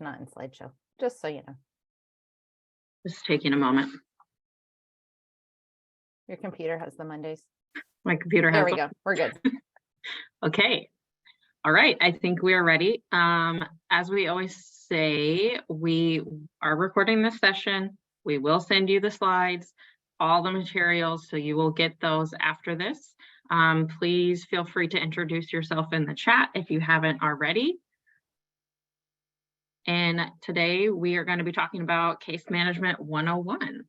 not in slideshow, just so you know. Just taking a moment. Your computer has the Mondays. My computer has. There we go. We're good. Okay. All right. I think we are ready. As we always say, we are recording this session. We will send you the slides, all the materials, so you will get those after this. Please feel free to introduce yourself in the chat if you haven't already. And today we are going to be talking about Case Management 101.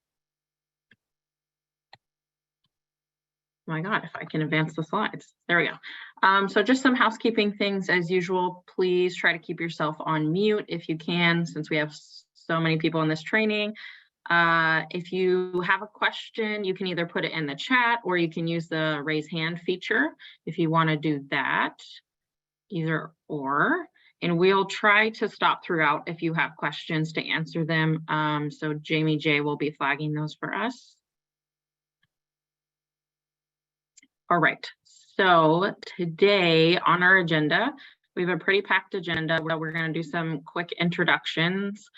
Oh my God, if I can advance the slides. There we go. So just some housekeeping things as usual. Please try to keep yourself on mute if you can, since we have so many people in this training. If you have a question, you can either put it in the chat or you can use the raise hand feature if you want to do that, either or. And we'll try to stop throughout if you have questions to answer them. So Jamie J will be flagging those for us. All right, so today on our agenda, we have a pretty packed agenda where we're going to do some quick introductions.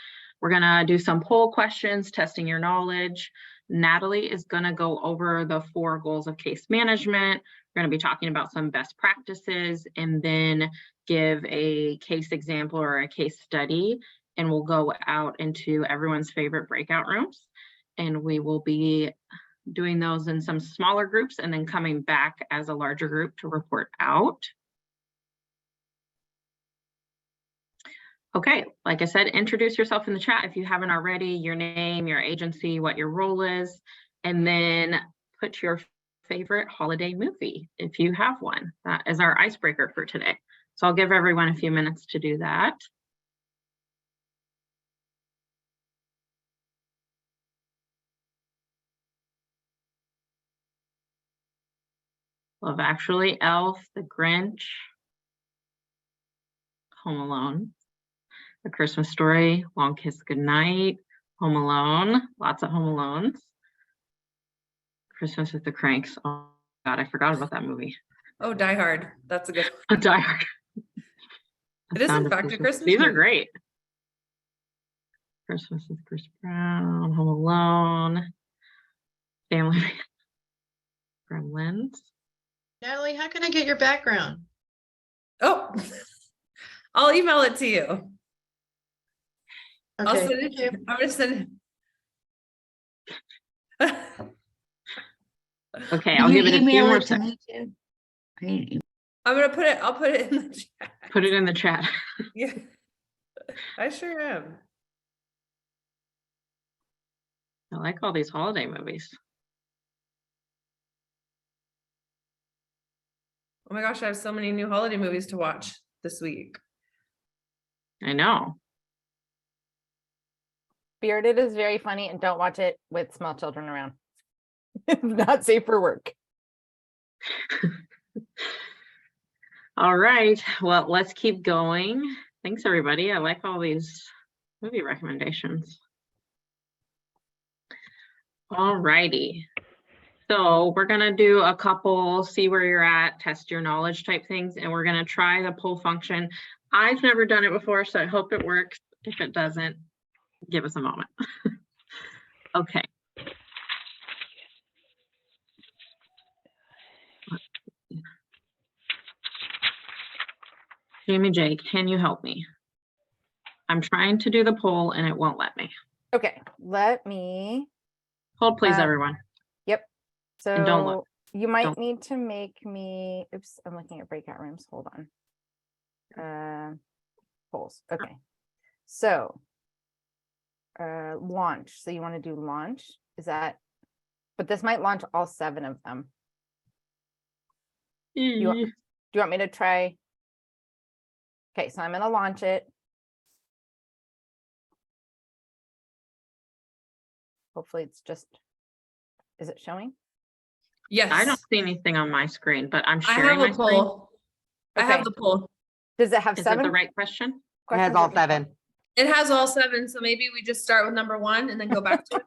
We're going to do some poll questions, testing your knowledge. Natalie is going to go over the 4 goals of case management. We're going to be talking about some best practices and then give a case example or a case study. And we'll go out into everyone's favorite breakout rooms. And we will be doing those in some smaller groups and then coming back as a larger group to report out. Okay, like I said, introduce yourself in the chat if you haven't already, your name, your agency, what your role is, and then put your favorite holiday movie if you have one. That is our icebreaker for today. So I'll give everyone a few minutes to do that. Love Actually, Elf, The Grinch, Home Alone, A Christmas Story, Long Kiss Goodnight, Home Alone, lots of Home Alones, Christmas with the Cranks. Oh God, I forgot about that movie. Oh, Die Hard. That's a good one. Die Hard. It is in fact a Christmas These movie. are great. Christmas with Chris Brown, Home Alone, Family, Gremlins. Natalie, how can I get your background? Oh, I'll email it to you. I'll Okay, send it to you. I'm gonna send it. Okay, I'll give it a few more seconds. I'll put it in the chat. Put it in the chat. Yeah, I sure am. I like all these holiday movies. Oh my gosh, I have so many new holiday movies to watch this week. I know. Spirited is very funny, and don't watch it with small children around. It's not safe for work. All right, well, let's keep going. Thanks, everybody. I like all these movie recommendations. All righty. So we're going to do a couple, see where you're at, test your knowledge type things, and we're going to try the poll function. I've never done it before, so I hope it works. If it doesn't, give us a moment. Okay. Jamie J, can you help me? I'm trying to do the poll and it won't let me. Okay, let me. Hold please, everyone. Yep. And don't look. So you might Don't. need to make me, oops, I'm looking at breakout rooms. Hold on. Polls. Okay. So launch. So you want to do launch. Is that, but this might launch all 7 of them. Do you want me to try? Okay, so I'm going to launch it. Hopefully it's just, is it showing? Yes, I don't see anything on my screen, but I'm I sharing have my a screen. poll. I have Okay. the poll. Does it have Is 7? it the right question? It has questions all or- 7. It has all 7, so maybe we just start with number 1 and then go back to it.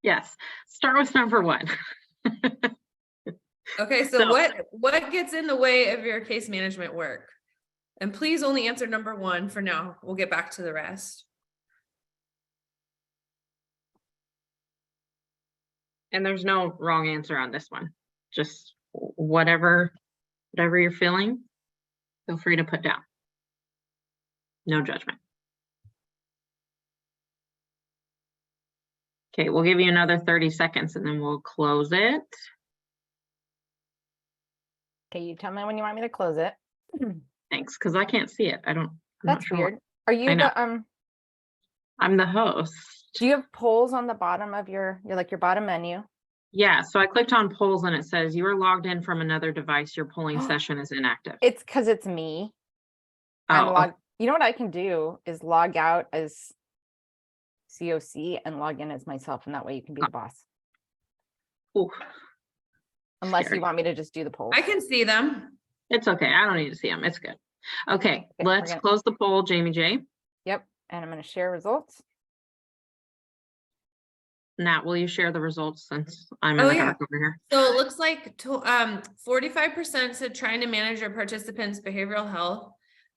Yes. Start with number 1. Okay, so what gets in the way of your case management work? And please only answer number one for now. We'll get back to the rest. And there's no wrong answer on this one. Just whatever you're feeling, feel free to put down. No judgment. Okay, we'll give you another 30 seconds and then we'll close it. Okay, you tell me when you want me to close it. Thanks, because I can't see it. I'm not That's sure. weird. Are you I know. the I'm the host. do you have polls on the bottom of your bottom menu? Yeah, so I clicked on polls and it says you are logged in from another device. Your polling session is inactive. It's because it's me. I'm Oh, logged. You know what I can do is log out as CoC and log in as myself, and that way you can be the boss. ooh, Unless scary. you want me to just do the polls. I can see them. It's okay. I don't need to see them. It's good. Okay, we're let's gonna- close the poll, Jamie J. Yep, and I'm going to share results. Nat, will you share the results since I'm in Oh, the yeah. dark over here? So it looks like 45% said trying to manage your participants' behavioral health.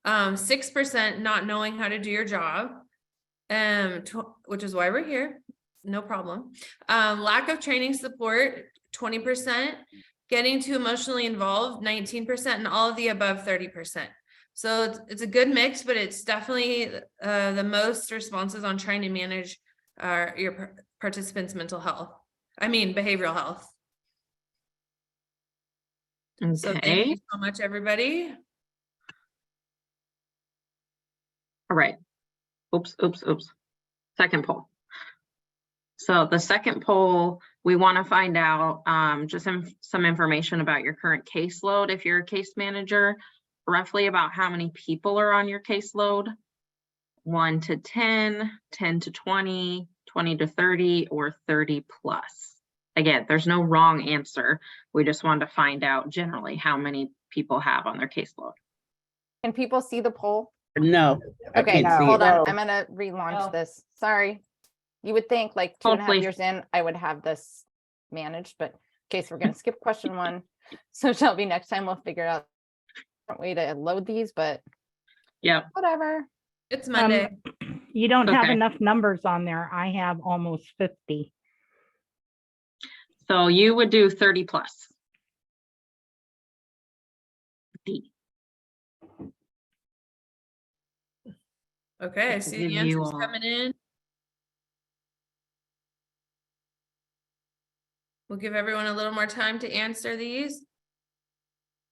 6% not knowing how to do your job. Which is why we're here. No problem. Lack of training support, 20%. Getting too emotionally involved, 19%, and all of the above, 30%. So it's a good mix, but it's definitely the most responses on trying to manage your participants' mental health. I mean, behavioral health. So thank Okay, you so much, everybody. all right. Oops. Second poll. So the second poll, we want to find out just some information about your current caseload. If you're a case manager, roughly about how many people are on your caseload. 1 to 10, 10 to 20, 20 to 30, or 30 plus. Again, there's no wrong answer. We just wanted to find out generally how many people have on their caseload. Can people see the poll? No, I Okay, can't see hold it. on. I'm gonna relaunch this. Sorry. You would think like 2.5 Hopefully. years in, I would have this managed, but okay, so we're gonna skip question 1. So Shelby, next time we'll figure out a way to load these, but Yep. whatever. It's Monday. You don't have Okay. enough numbers on there. I have almost 50. So you would do 30 plus. D. Okay, I I'll see give the you answers all- coming in. We'll give everyone a little more time to answer these.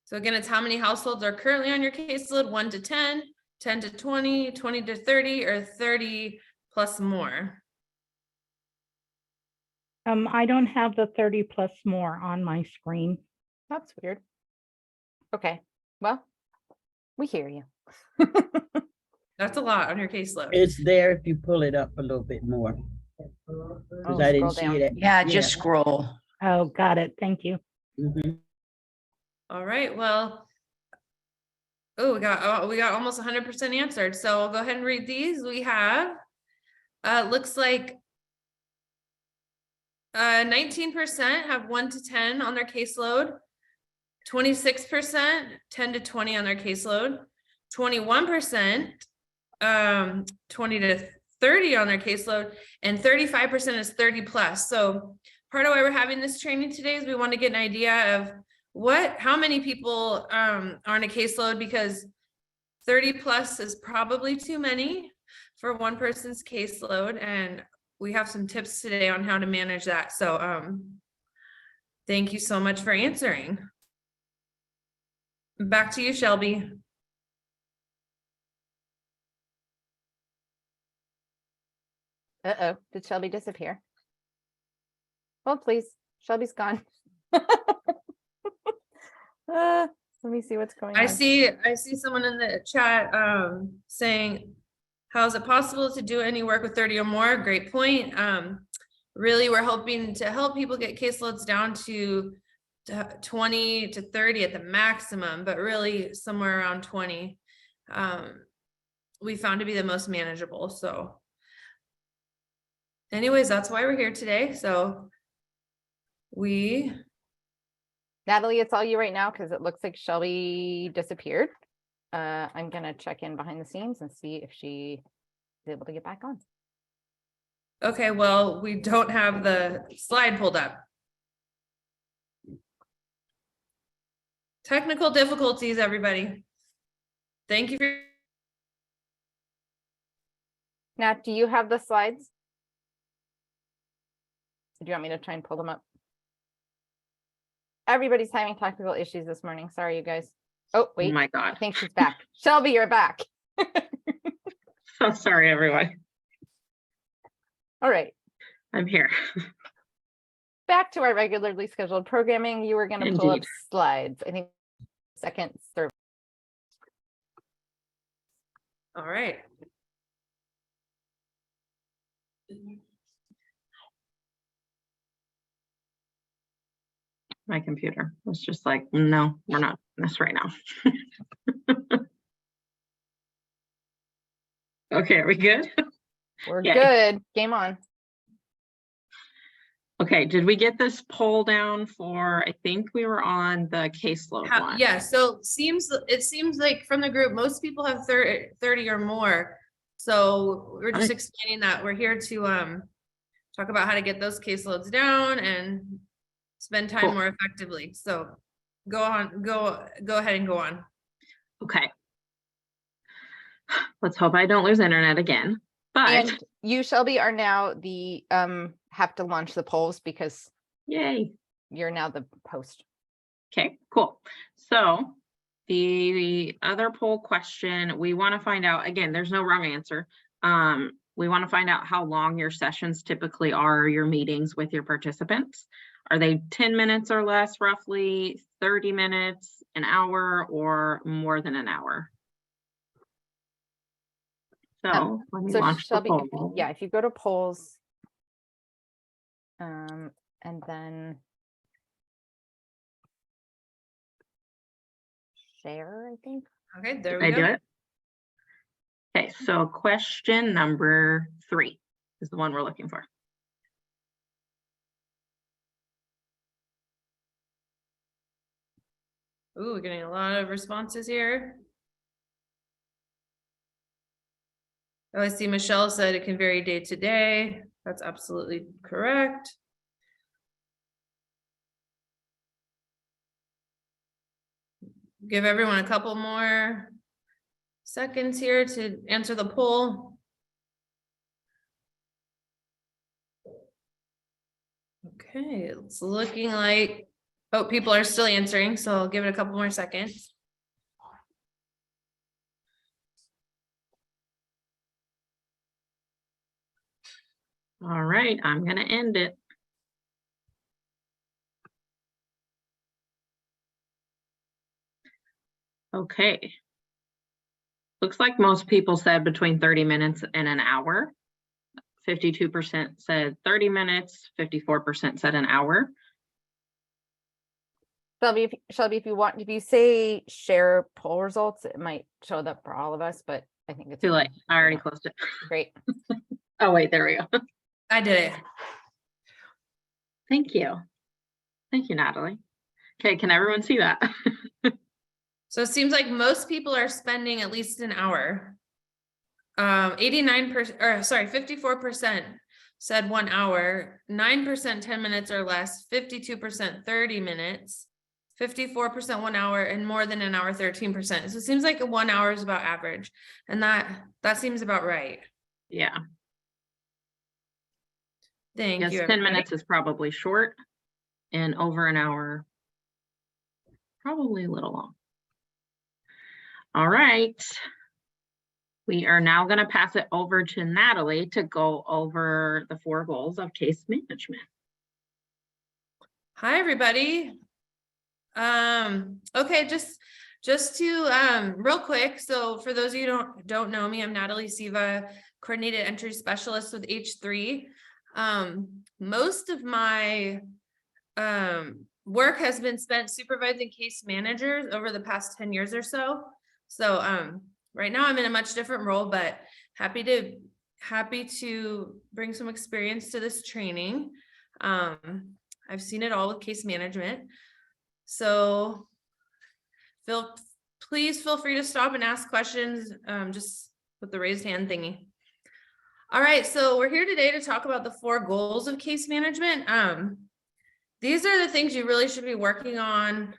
So again, it's how many households are currently on your caseload, 1 to 10, 10 to 20, 20 to 30, or 30 plus more. I don't have the 30 plus more on my screen. That's weird. Okay, well, we hear you. That's a lot on your caseload. It's there if you pull it up a little bit more. Oh, Because I didn't scroll see down. it. Yeah, just scroll. Oh, got it. Thank you. Mhm. All right, well. Oh, we got almost 100% answered. So I'll go ahead and read these. We have, looks like 19% have 1 to 10 on their caseload, 26%, 10 to 20 on their caseload, 21%, 20 to 30 on their caseload, and 35% is 30 plus. So part of why we're having this training today is we want to get an idea of how many people are on a caseload, because 30 plus is probably too many for one person's caseload, and we have some tips today on how to manage that. So thank you so much for answering. Back to you, Shelby. Uh-oh, did Shelby disappear? Hold please, Shelby's gone. Let me see what's going on. I see someone in the chat saying, how is it possible to do any work with 30 or more? Great point. Really, we're hoping to help people get caseloads down to 20 to 30 at the maximum, but really somewhere around 20 we found to be the most manageable. So anyways, that's why we're here today. So Natalie, it's all you right now because it looks like Shelby disappeared. I'm gonna check in behind the scenes and see if she is able to get back on. Okay, well, we don't have the slide pulled up. Technical difficulties, everybody. Thank you for. Nat, do you have the slides? Do you want me to try and pull them up? Everybody's having technical issues this morning. Sorry, you guys. Oh, Oh wait, my I God. think she's back. Shelby, you're back. So sorry, everyone. All right, I'm here. back to our regularly scheduled programming. You were going to pull up Indeed. slides. I think second survey. All right. My computer was just like, no, we're not doing this right now. Okay, are we good? We're Yay. good. Game on. Okay, did we get this poll down for, I think we were on the caseload one. Yeah, so it seems like from the group, most people have 30 or more. So we're just explaining that we're here to talk about how to get those caseloads down and spend time Cool. more effectively. So go ahead and go on. Okay. Let's hope I don't lose internet again. But And you, Shelby, are now the have to launch the polls because yay. you're now the host. Okay, cool. So the other poll question, we want to find out, again, there's no wrong answer. We want to find out how long your sessions typically are, your meetings with your participants. Are they 10 minutes or less, roughly 30 minutes, an hour, or more than an hour? So let me So launch the Shelby, poll. if you go to polls, and then share, I think. Okay, there Did I we do go. it? Okay, so question number 3 is the one we're looking for. Ooh, we're getting a lot of responses here. Oh, I see Michelle said it can vary day to day. That's absolutely correct. Give everyone a couple more seconds here to answer the poll. Okay, it's looking like, oh, people are still answering, so I'll give it a couple more seconds. All right, I'm gonna end it. Okay. Looks like most people said between 30 minutes and an hour. 52% said 30 minutes, 54% said an hour. Shelby, if you say share poll results, it might show up for all of us, but I think it's Too late. I already Yeah. closed it. great. Oh, wait, there we go. I did it. Thank you. Thank you, Natalie. Okay, can everyone see that? So it seems like most people are spending at least an hour. 89%, or sorry, 54% said 1 hour, 9% 10 minutes or less, 52% 30 minutes, 54% 1 hour, and more than an hour 13%. So it seems like 1 hour is about average, and that seems about right. Yeah. Thank Yes, you. 10 everybody. minutes is probably short and over an hour, probably a little long. All right. We are now going to pass it over to Natalie to go over the 4 goals of case management. Hi, everybody. Okay, just to real quick. So for those of you who don't know me, I'm Natalie Siva, coordinated entry specialist with H3. Most of my work has been spent supervising case managers over the past 10 years or so. So right now I'm in a much different role, but happy to bring some experience to this training. I've seen it all with case management. So please feel free to stop and ask questions, just with the raised hand thingy. All right, so we're here today to talk about the 4 goals of case management. These are the things you really should be working on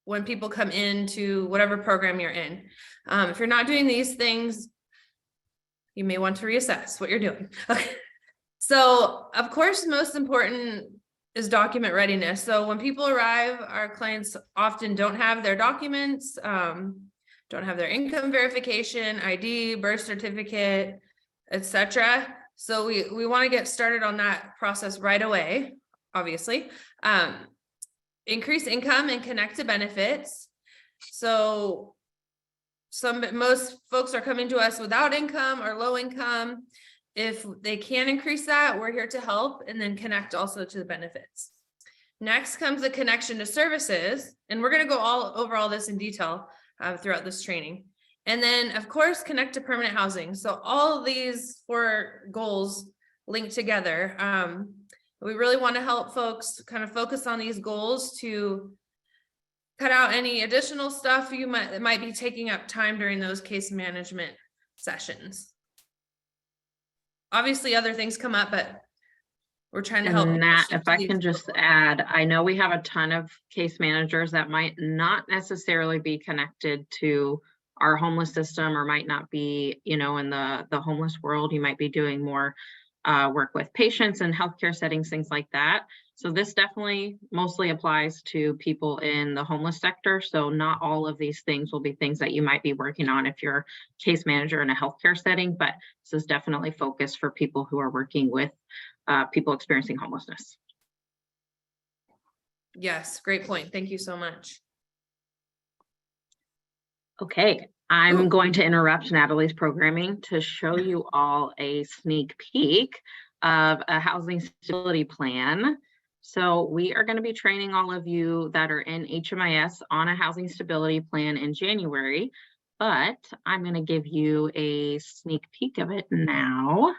when people come into whatever program you're in. If you're not doing these things, you may want to reassess what you're doing. Okay. So of course, most important is document readiness. So when people arrive, our clients often don't have their documents, don't have their income verification, ID, birth certificate, etc. So we want to get started on that process right away, obviously. Increase income and connect to benefits. So most folks are coming to us without income or low income. If they can increase that, we're here to help, and then connect also to the benefits. Next comes the connection to services, and we're going to go over all this in detail throughout this training. And then of course, connect to permanent housing. So all of these 4 goals link together. We really want to help folks kind of focus on these goals to cut out any additional stuff that might be taking up time during those case management sessions. Obviously, other things come up, but we're trying to help. And Nat, if I can just add, I know we have a ton of case managers that might not necessarily be connected to our homeless system, or might not be, in the homeless world. You might be doing more work with patients and healthcare settings, things like that. So this definitely mostly applies to people in the homeless sector. So not all of these things will be things that you might be working on if you're a case manager in a healthcare setting, but this is definitely focused for people who are working with people experiencing homelessness. Yes, great point. Thank you so much. Okay, I'm going to interrupt Natalie's programming to show you all a sneak peek of a housing stability plan. So we are going to be training all of you that are in HMIS on a housing stability plan in January, but I'm going to give you a sneak peek of it now.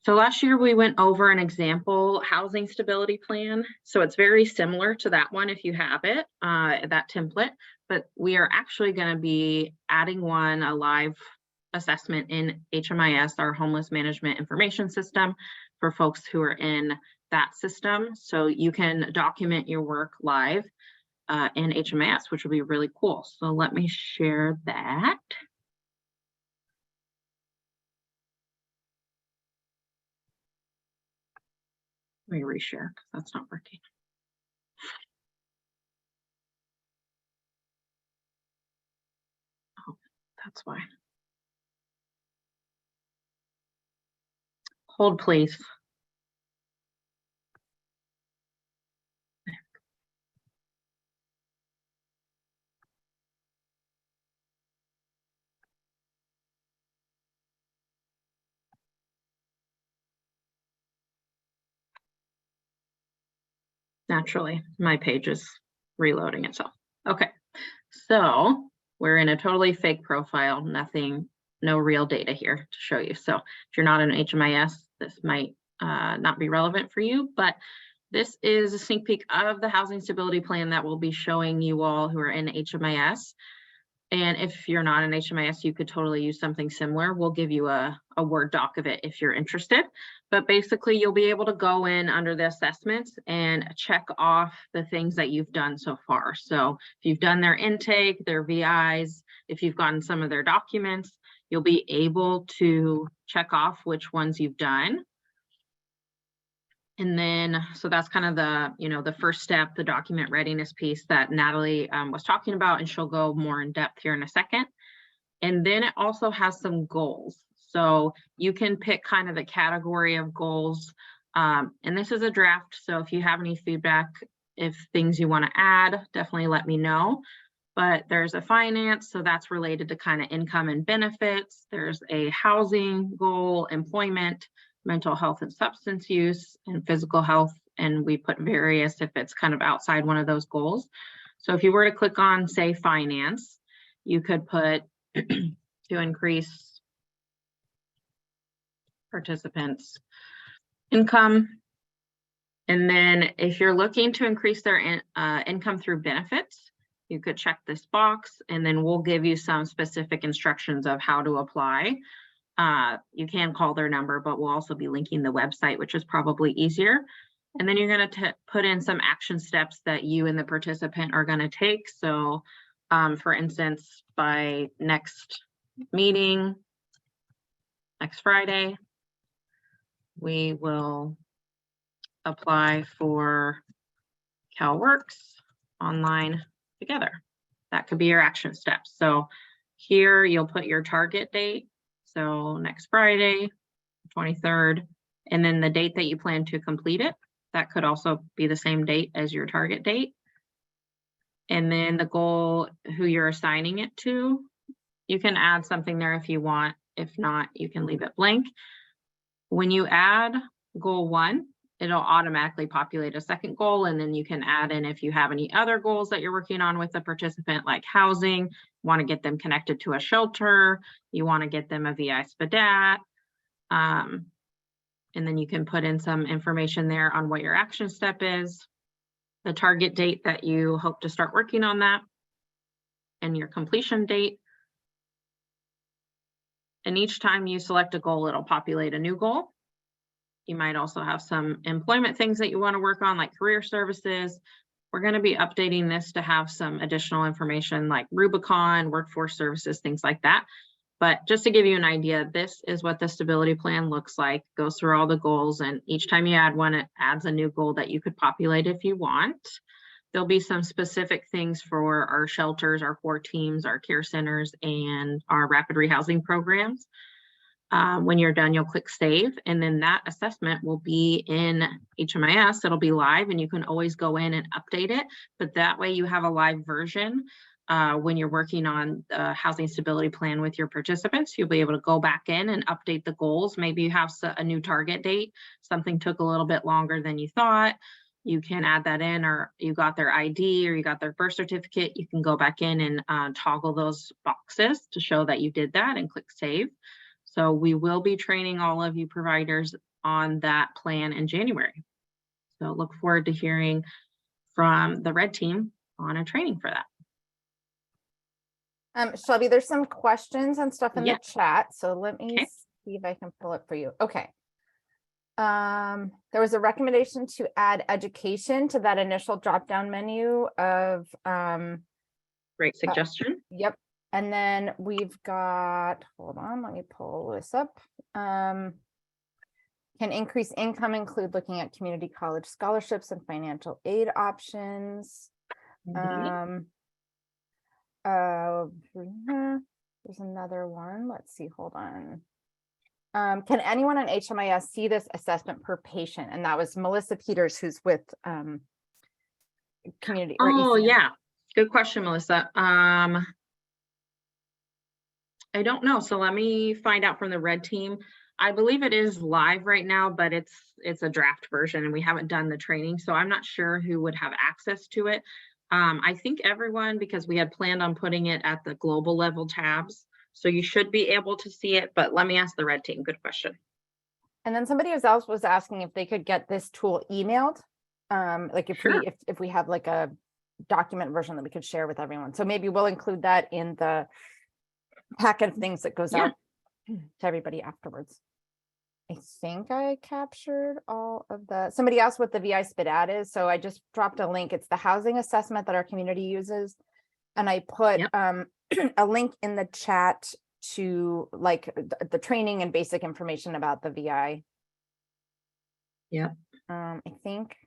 So last year we went over an example housing stability plan. So it's very similar to that one if you have it, that template, but we are actually going to be adding a live assessment in HMIS, our homeless management information system, for folks who are in that system. So you can document your work live in HMIS, which will be really cool. So let me share that. Let me reshare because that's not working. Oh, that's why. Hold, please. Naturally, my page is reloading itself. Okay, so we're in a totally fake profile, no real data here to show you. So if you're not in HMIS, this might not be relevant for you, but this is a sneak peek of the housing stability plan that we'll be showing you all who are in HMIS. And if you're not in HMIS, you could totally use something similar. We'll give you a Word doc of it if you're interested. But basically, you'll be able to go in under the assessments and check off the things that you've done so far. So if you've done their intake, their VIs, if you've gotten some of their documents, you'll be able to check off which ones you've done. And then, so that's kind of the first step, the document readiness piece that Natalie was talking about, and she'll go more in depth here in a second. And then it also has some goals. So you can pick kind of the category of goals. And this is a draft. So if you have any feedback, if things you want to add, definitely let me know. But there's a finance, so that's related to kind of income and benefits. There's a housing goal, employment, mental health and substance use, and physical health. And we put various if it's kind of outside one of those goals. So if you were to click on, say, finance, you could put to increase participants' income. And then if you're looking to increase their income through benefits, you could check this box and then we'll give you some specific instructions of how to apply. You can call their number, but we'll also be linking the website, which is probably easier. And then you're going to put in some action steps that you and the participant are going to take. So for instance, by next meeting, next Friday, we will apply for CalWorks online together. That could be your action steps. So here you'll put your target date. So next Friday, 23rd, and then the date that you plan to complete it. That could also be the same date as your target date. And then the goal, who you're assigning it to, you can add something there if you want. If not, you can leave it blank. When you add goal 1, it'll automatically populate a second goal. And then you can add in if you have any other goals that you're working on with the participant, like housing, want to get them connected to a shelter, you want to get them a VI SPDAT. And then you can put in some information there on what your action step is, the target date that you hope to start working on that, and your completion date. And each time you select a goal, it'll populate a new goal. You might also have some employment things that you want to work on, like career services. We're going to be updating this to have some additional information like Rubicon, workforce services, things like that. But just to give you an idea, this is what the stability plan looks like, goes through all the goals, and each time you add one, it adds a new goal that you could populate if you want. There'll be some specific things for our shelters, our core teams, our care centers, and our rapid rehousing programs. When you're done, you'll click save, and then that assessment will be in HMIS. It'll be live, and you can always go in and update it, but that way you have a live version. When you're working on the housing stability plan with your participants, you'll be able to go back in and update the goals. Maybe you have a new target date, something took a little bit longer than you thought. You can add that in, or you got their ID or you got their birth certificate. You can go back in and toggle those boxes to show that you did that and click save. So we will be training all of you providers on that plan in January. So look forward to hearing from the red team on a training for that. Shelby, there's some questions and stuff in Yeah. the chat, so let me Okay. see if I can pull it for you. Okay. There was a recommendation to add education to that initial drop-down menu of, Great suggestion. yep. And then we've got, hold on, let me pull this up. Can increase income include looking at community college scholarships and financial aid options? Mhm. There's another one. Let's see, hold on. Can anyone on HMIS see this assessment per patient? And that was Melissa Peters, who's with community. or Oh, ECM. yeah. Good question, Melissa. I don't know. So let me find out from the red team. I believe it is live right now, but it's a draft version and we haven't done the training. So I'm not sure who would have access to it. I think everyone, because we had planned on putting it at the global level tabs. So you should be able to see it, but let me ask the red team. Good question. And then somebody else was asking if they could get this tool emailed. Like if Sure. we have like a document version that we could share with everyone. So maybe we'll include that in the packet of things that goes Yeah. out to everybody afterwards. I think I captured all of the, somebody asked what the VI SPDAT is. So I just dropped a link. It's the housing assessment that our community uses. And I put Yep. A link in the chat to like the training and basic information about the VI. Yep. I think,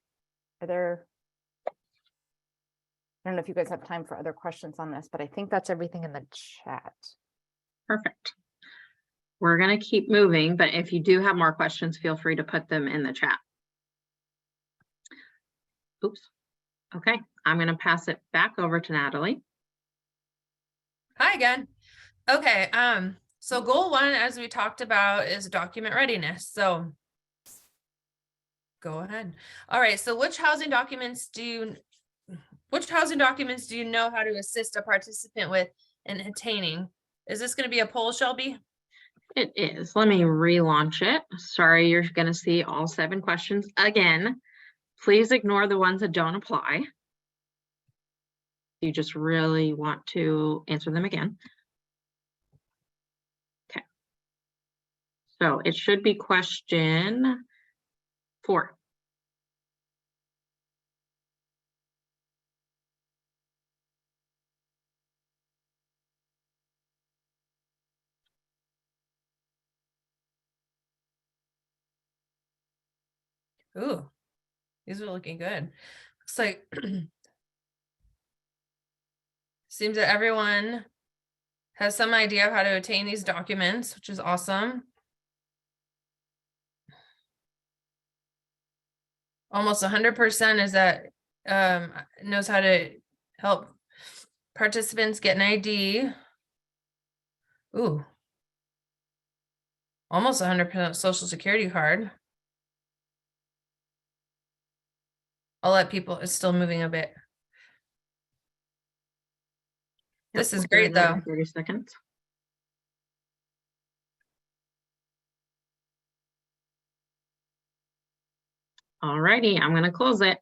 I don't know if you guys have time for other questions on this, but I think that's everything in the chat. Perfect. We're going to keep moving, but if you do have more questions, feel free to put them in the chat. Oops. Okay, I'm going to pass it back over to Natalie. Hi again. Okay, so goal 1, as we talked about, is document readiness. So go ahead. All right, so which housing documents do you know how to assist a participant with in attaining? Is this going to be a poll, Shelby? It is. Let me relaunch it. Sorry, you're going to see all 7 questions again. Please ignore the ones that don't apply. You just really want to answer them again. Okay. So it should be question 4. Ooh, these are looking good. Looks like seems that everyone has some idea of how to attain these documents, which is awesome. Almost 100% is that knows how to help participants get an ID. Ooh. Almost 100% social security card. I'll let people, it's still moving a bit. This is great though. 30 seconds. All righty, I'm going to close it.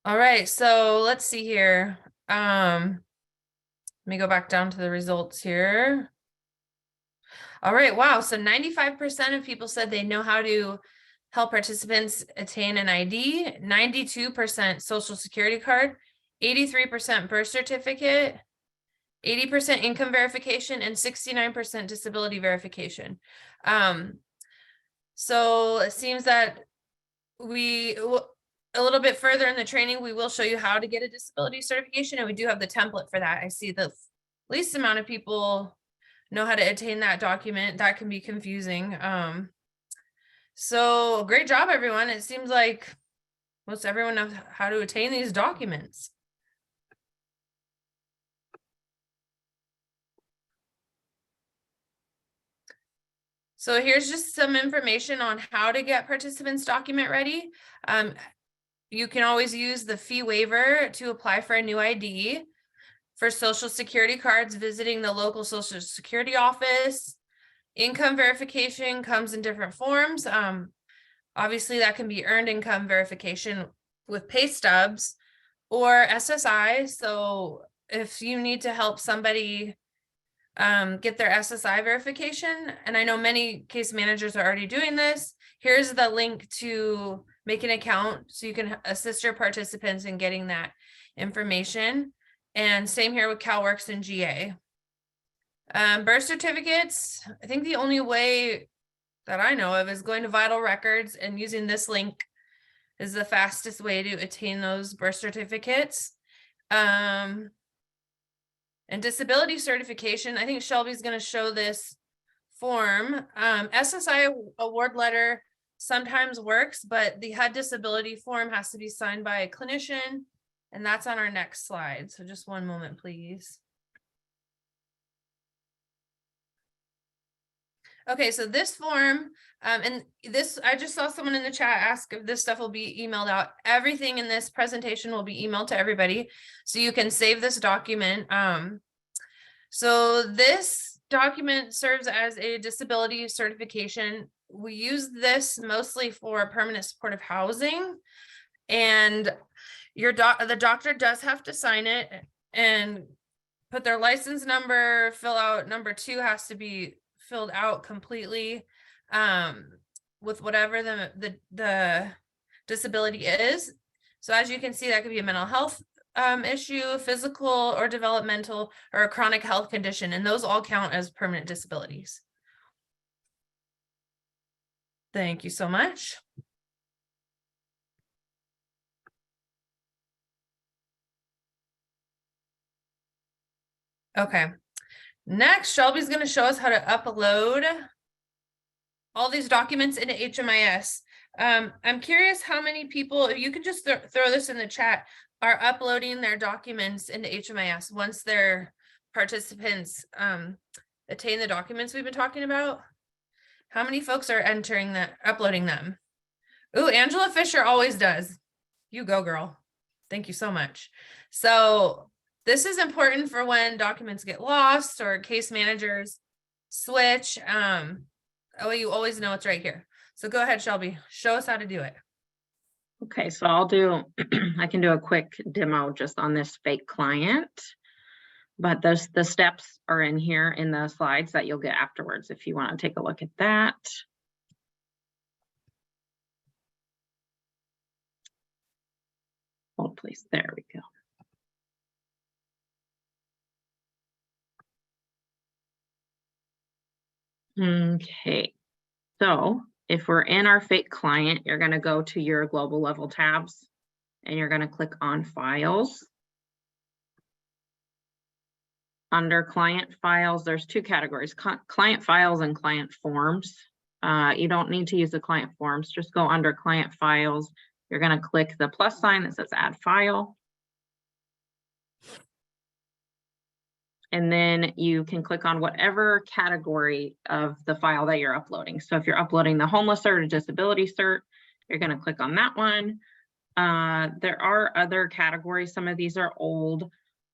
All right, so let's see here. Let me go back down to the results here. All right, wow. So 95% of people said they know how to help participants attain an ID, 92% social security card, 83% birth certificate, 80% income verification, and 69% disability verification. So it seems that a little bit further in the training, we will show you how to get a disability certification, and we do have the template for that. I see the least amount of people know how to attain that document. That can be confusing. So great job, everyone. It seems like most everyone knows how to attain these documents. So here's just some information on how to get participants document ready. You can always use the fee waiver to apply for a new ID. For social security cards, visiting the local social security office. Income verification comes in different forms. Obviously that can be earned income verification with pay stubs or SSI. So if you need to help somebody get their SSI verification, and I know many case managers are already doing this, here's the link to make an account so you can assist your participants in getting that information. And same here with CalWorks and GA. Birth certificates, I think the only way that I know of is going to Vital Records, and using this link is the fastest way to attain those birth certificates. And disability certification, I think Shelby's going to show this form. SSI award letter sometimes works, but the HUD disability form has to be signed by a clinician, and that's on our next slide. So just one moment, please. Okay, so this form, and this, I just saw someone in the chat ask if this stuff will be emailed out. Everything in this presentation will be emailed to everybody, so you can save this document. So this document serves as a disability certification. We use this mostly for permanent supportive housing, and the doctor does have to sign it and put their license number, fill out number 2 has to be filled out completely with whatever the disability is. So as you can see, that could be a mental health issue, physical or developmental, or a chronic health condition, and those all count as permanent disabilities. Thank you so much. Okay. Next, Shelby's going to show us how to upload all these documents into HMIS. I'm curious how many people, you can just throw this in the chat, are uploading their documents into HMIS once their participants attain the documents we've been talking about. How many folks are uploading them? Ooh, Angela Fisher always does. You go, girl. Thank you so much. So this is important for when documents get lost or case managers switch. Oh, you always know it's right here. So go ahead, Shelby. Show us how to do it. Okay, so I'll do, I can do a quick demo just on this fake client. But the steps are in here in the slides that you'll get afterwards if you want to take a look at that. Hold please, there we go. Okay, so if we're in our fake client, you're going to go to your global level tabs and you're going to click on files. Under client files, there's two categories, client files and client forms. You don't need to use the client forms, just go under client files. You're going to click the plus sign that says add file. And then you can click on whatever category of the file that you're uploading. So if you're uploading the homeless cert or disability cert, you're going to click on that one. There are other categories. Some of these are old.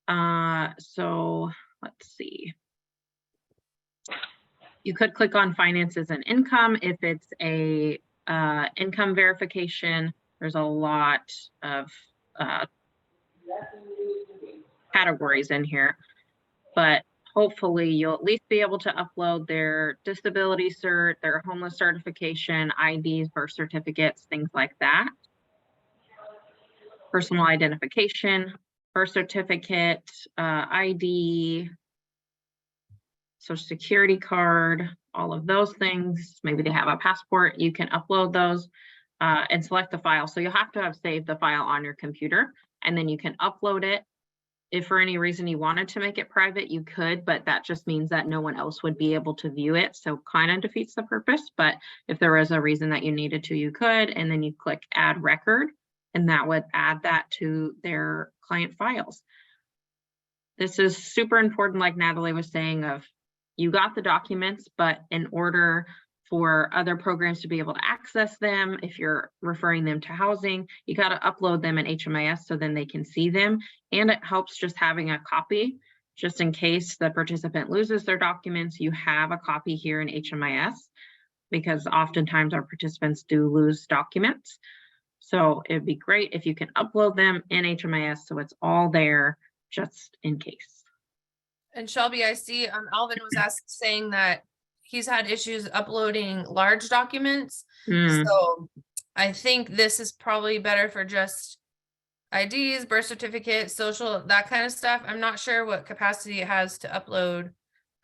So let's see. You could click on finances and income if it's a income verification. There's a lot of categories in here, but hopefully you'll at least be able to upload their disability cert, their homeless certification, IDs, birth certificates, things like that. Personal identification, birth certificate, ID, social security card, all of those things. Maybe they have a passport. You can upload those and select the file. So you'll have to have saved the file on your computer, and then you can upload it. If for any reason you wanted to make it private, you could, but that just means that no one else would be able to view it. So kind of defeats the purpose. But if there was a reason that you needed to, you could, and then you click add record, and that would add that to their client files. This is super important, like Natalie was saying, of you got the documents, but in order for other programs to be able to access them, if you're referring them to housing, you got to upload them in HMIS so then they can see them. And it helps just having a copy, just in case the participant loses their documents, you have a copy here in HMIS, because oftentimes our participants do lose documents. So it'd be great if you can upload them in HMIS so it's all there just in case. And Shelby, I see Alvin was saying that he's had issues uploading large documents. So I think this is probably better for just IDs, birth certificate, social, that kind of stuff. I'm not sure what capacity it has to upload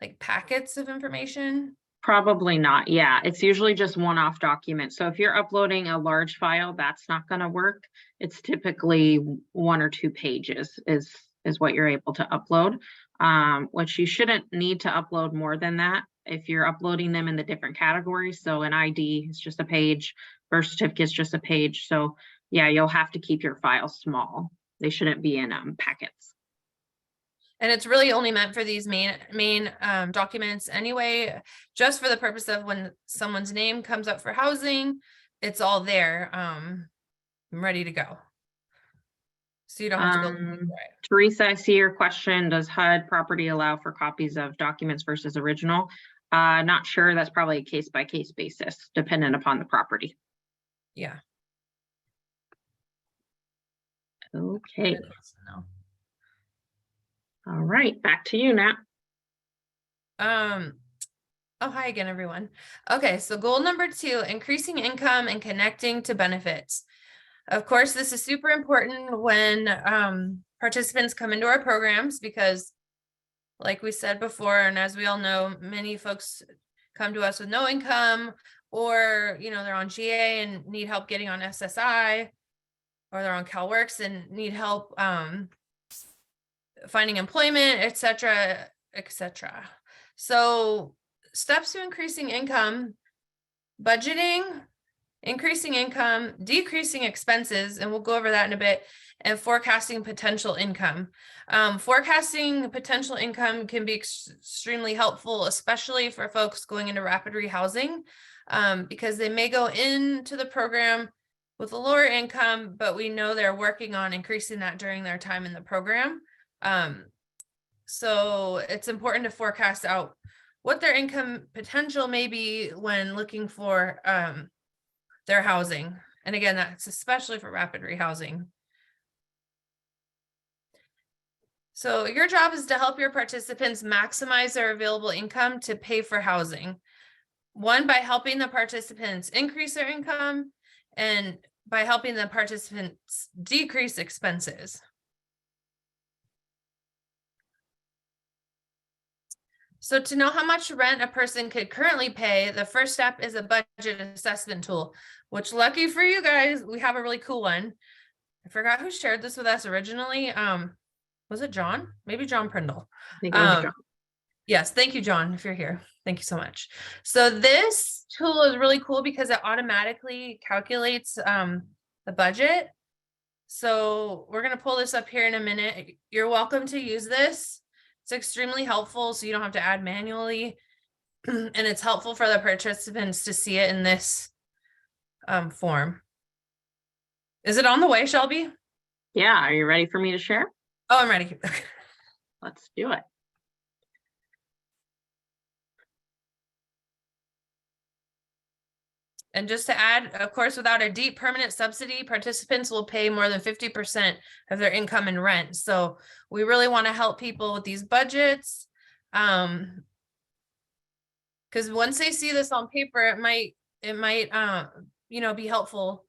like packets of information. Probably not. Yeah, it's usually just one-off documents. So if you're uploading a large file, that's not going to work. It's typically 1 or 2 pages is what you're able to upload, which you shouldn't need to upload more than that if you're uploading them in the different categories. So an ID is just a page, birth certificate is just a page. So yeah, you'll have to keep your files small. They shouldn't be in packets. And it's really only meant for these main documents anyway, just for the purpose of when someone's name comes up for housing, it's all there, ready to go. So you don't have to go. Right. Teresa, I see your question. Does HUD property allow for copies of documents versus original? Not sure. That's probably a case-by-case basis, dependent upon the property. Yeah. Okay. All right, back to you, Nat. Oh, hi again, everyone. Okay, so goal number 2, increasing income and connecting to benefits. Of course, this is super important when participants come into our programs, because like we said before, and as we all know, many folks come to us with no income, or, you know, they're on GA and need help getting on SSI, or they're on CalWorks and need help finding employment, etc., etc. So steps to increasing income: budgeting, increasing income, decreasing expenses, and we'll go over that in a bit, and forecasting potential income. Forecasting potential income can be extremely helpful, especially for folks going into rapid rehousing, because they may go into the program with a lower income, but we know they're working on increasing that during their time in the program. So it's important to forecast out what their income potential may be when looking for their housing. And again, that's especially for rapid rehousing. So your job is to help your participants maximize their available income to pay for housing. One, by helping the participants increase their income, and by helping the participants decrease expenses. So to know how much rent a person could currently pay, the first step is a budget assessment tool, which, lucky for you guys, we have a really cool one. I forgot who shared this with us originally. Was it John? Maybe John Prindle. I think it was John. Yes, thank you, John, if you're here. Thank you so much. So this tool is really cool because it automatically calculates the budget. So we're going to pull this up here in a minute. You're welcome to use this. It's extremely helpful, so you don't have to add manually. And it's helpful for the participants to see it in this form. Is it on the way, Shelby? Yeah, are you ready for me to share? Oh, I'm ready. Let's do it. And just to add, of course, without a deep permanent subsidy, participants will pay more than 50% of their income in rent. So we really want to help people with these budgets. Because once they see this on paper, it might, you know, be helpful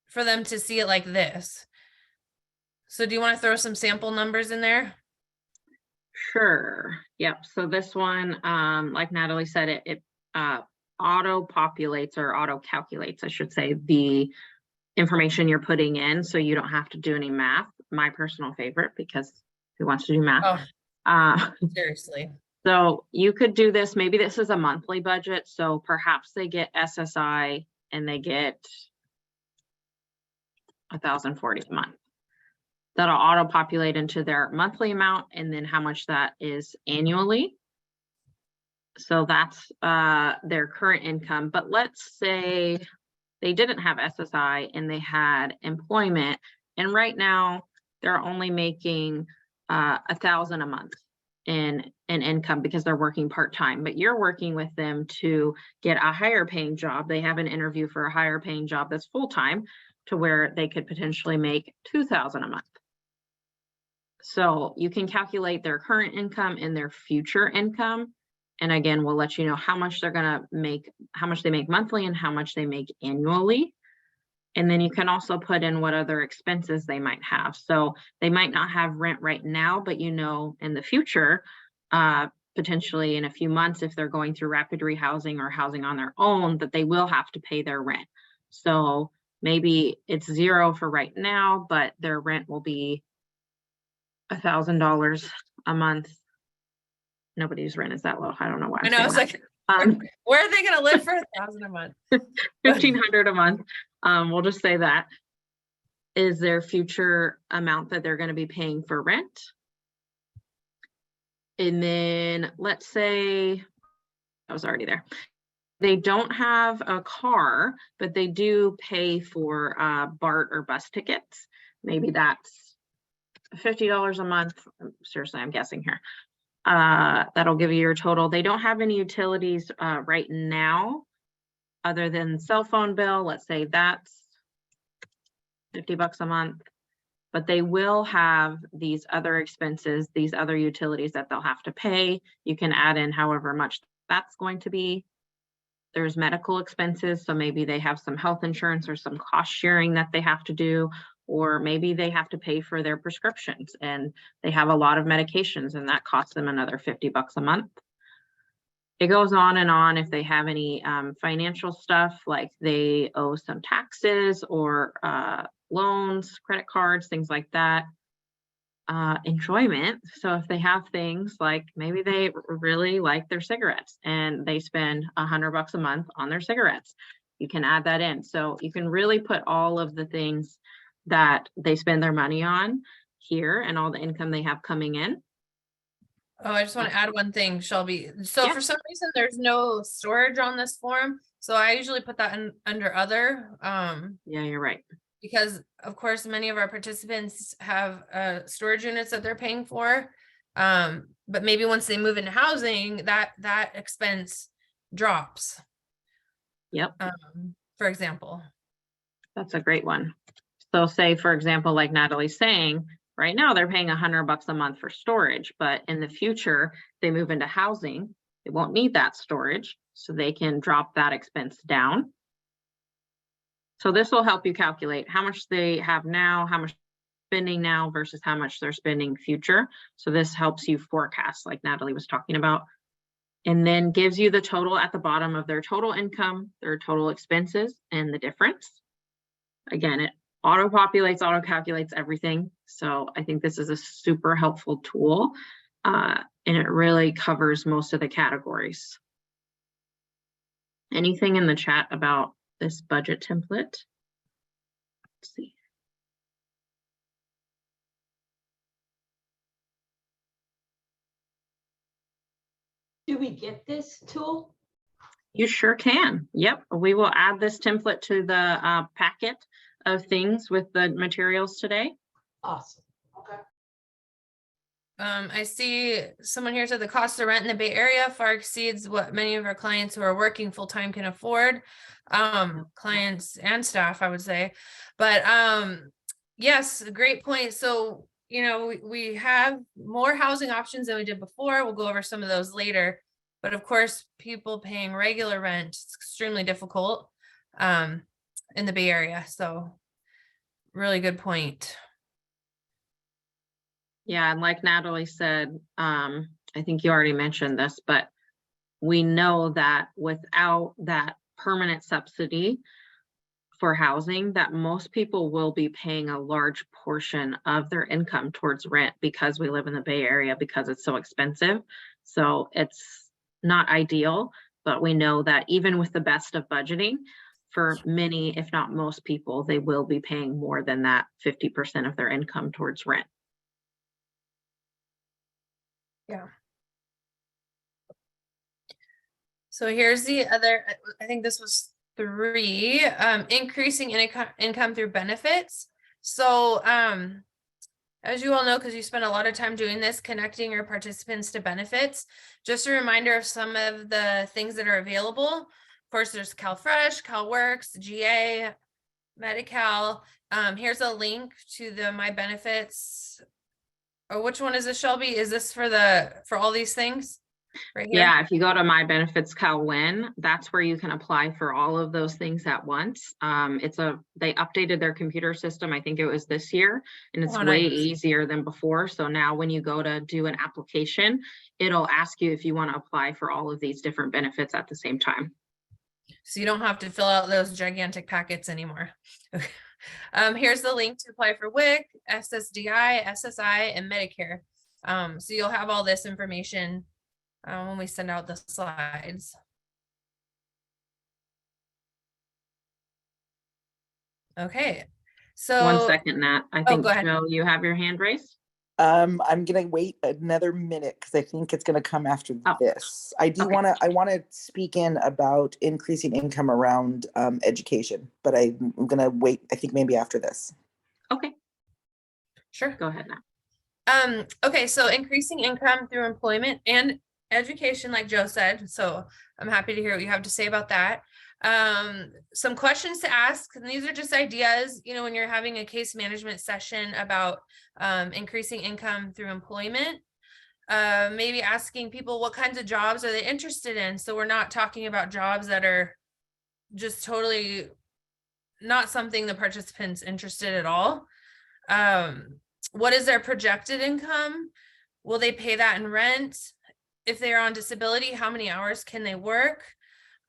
for them to see it like this. So do you want to throw some sample numbers in there? Sure. Yep. So this one, like Natalie said, it auto populates or auto calculates, I should say, the information you're putting in, so you don't have to do any math. My personal favorite, because who wants to do math? Seriously. So you could do this. Maybe this is a monthly budget, so perhaps they get SSI and they get $1,040 a month. That'll auto populate into their monthly amount, and then how much that is annually. So that's their current income. But let's say they didn't have SSI and they had employment, and right now they're only making $1,000 a month in income because they're working part-time, but you're working with them to get a higher paying job. They have an interview for a higher paying job that's full-time, to where they could potentially make $2,000 a month. So you can calculate their current income and their future income. And again, we'll let you know how much they're going to make, how much they make monthly and how much they make annually. And then you can also put in what other expenses they might have. So they might not have rent right now, but you know, in the future, potentially in a few months, if they're going through rapid rehousing or housing on their own, that they will have to pay their rent. So maybe it's $0 for right now, but their rent will be $1,000 a month. Nobody's rent is that low. I don't know why. I know. I was like, where are they going to live for $1,000 a month? $1,500 a month. We'll just say that is their future amount that they're going to be paying for rent. And then let's say I was already there. They don't have a car, but they do pay for BART or bus tickets. Maybe that's $50 a month. Seriously, I'm guessing here. That'll give you your total. They don't have any utilities right now other than cell phone bill. Let's say that's $50 a month, but they will have these other expenses, these other utilities that they'll have to pay. You can add in however much that's going to be. There's medical expenses, so maybe they have some health insurance or some cost sharing that they have to do, or maybe they have to pay for their prescriptions and they have a lot of medications and that costs them another $50 a month. It goes on and on. If they have any financial stuff, like they owe some taxes or loans, credit cards, things like that. Enjoyment. So if they have things like maybe they really like their cigarettes and they spend $100 a month on their cigarettes, you can add that in. So you can really put all of the things that they spend their money on here and all the income they have coming in. Oh, I just want to add one thing, Shelby. So for some reason, there's no storage on this form. So I usually put that in under other. Yeah, you're right. Because of course, many of our participants have storage units that they're paying for. But maybe once they move into housing, that expense drops. Yep. for example. That's a great one. So say, for example, like Natalie's saying, right now they're paying $100 a month for storage, but in the future, they move into housing, they won't need that storage, so they can drop that expense down. So this will help you calculate how much they have now, how much spending now versus how much they're spending future. So this helps you forecast, like Natalie was talking about, and then gives you the total at the bottom of their total income, their total expenses, and the difference. Again, it auto-populates, auto-calculates everything. So I think this is a super helpful tool, and it really covers most of the categories. Anything in the chat about this budget template? Let's see. Do we get this tool? You sure can. Yep, we will add this template to the packet of things with the materials today. Awesome. Okay. I see someone here said the cost of rent in the Bay Area far exceeds what many of our clients who are working full-time can afford. Clients and staff, I would say. But yes, great point. So, you know, we have more housing options than we did before. We'll go over some of those later. But of course, people paying regular rent is extremely difficult in the Bay Area. So really good point. Yeah, and like Natalie said, I think you already mentioned this, but we know that without that permanent subsidy for housing, that most people will be paying a large portion of their income towards rent because we live in the Bay Area, because it's so expensive. So it's not ideal, but we know that even with the best of budgeting, for many, if not most people, they will be paying more than that 50% of their income towards rent. Yeah. So here's the other, I think this was 3, increasing income through benefits. So, as you all know, because you spend a lot of time doing this, connecting your participants to benefits, just a reminder of some of the things that are available. Of course, there's CalFresh, CalWorks, GA, Medi-Cal. Here's a link to the My Benefits. Or which one is this, Shelby? Is this for all these things right here? Yeah, if you go to My Benefits CalWin, that's where you can apply for all of those things at once. They updated their computer system, I think it was this year, and it's way easier than before. So now when you go to do an application, it'll ask you if you want to apply for all of these different benefits at the same time. So you don't have to fill out those gigantic packets anymore. Here's the link to apply for WIC, SSDI, SSI, and Medicare. So you'll have all this information when we send out the slides. Okay, so 1 second, Nat. I think, go ahead. Joe, you have your hand raised? I'm gonna wait another minute because I think it's gonna come after this. I okay. wanna speak in about increasing income around education, but I'm gonna wait, I think maybe after this. Okay. Sure. Go ahead now. Okay, so increasing income through employment and education, like Joe said. So I'm happy to hear what you have to say about that. Some questions to ask, and these are just ideas, you know, when you're having a case management session about increasing income through employment, maybe asking people what kinds of jobs are they interested in. So we're not talking about jobs that are just totally not something the participant's interested at all. What is their projected income? Will they pay that in rent? If they're on disability, how many hours can they work?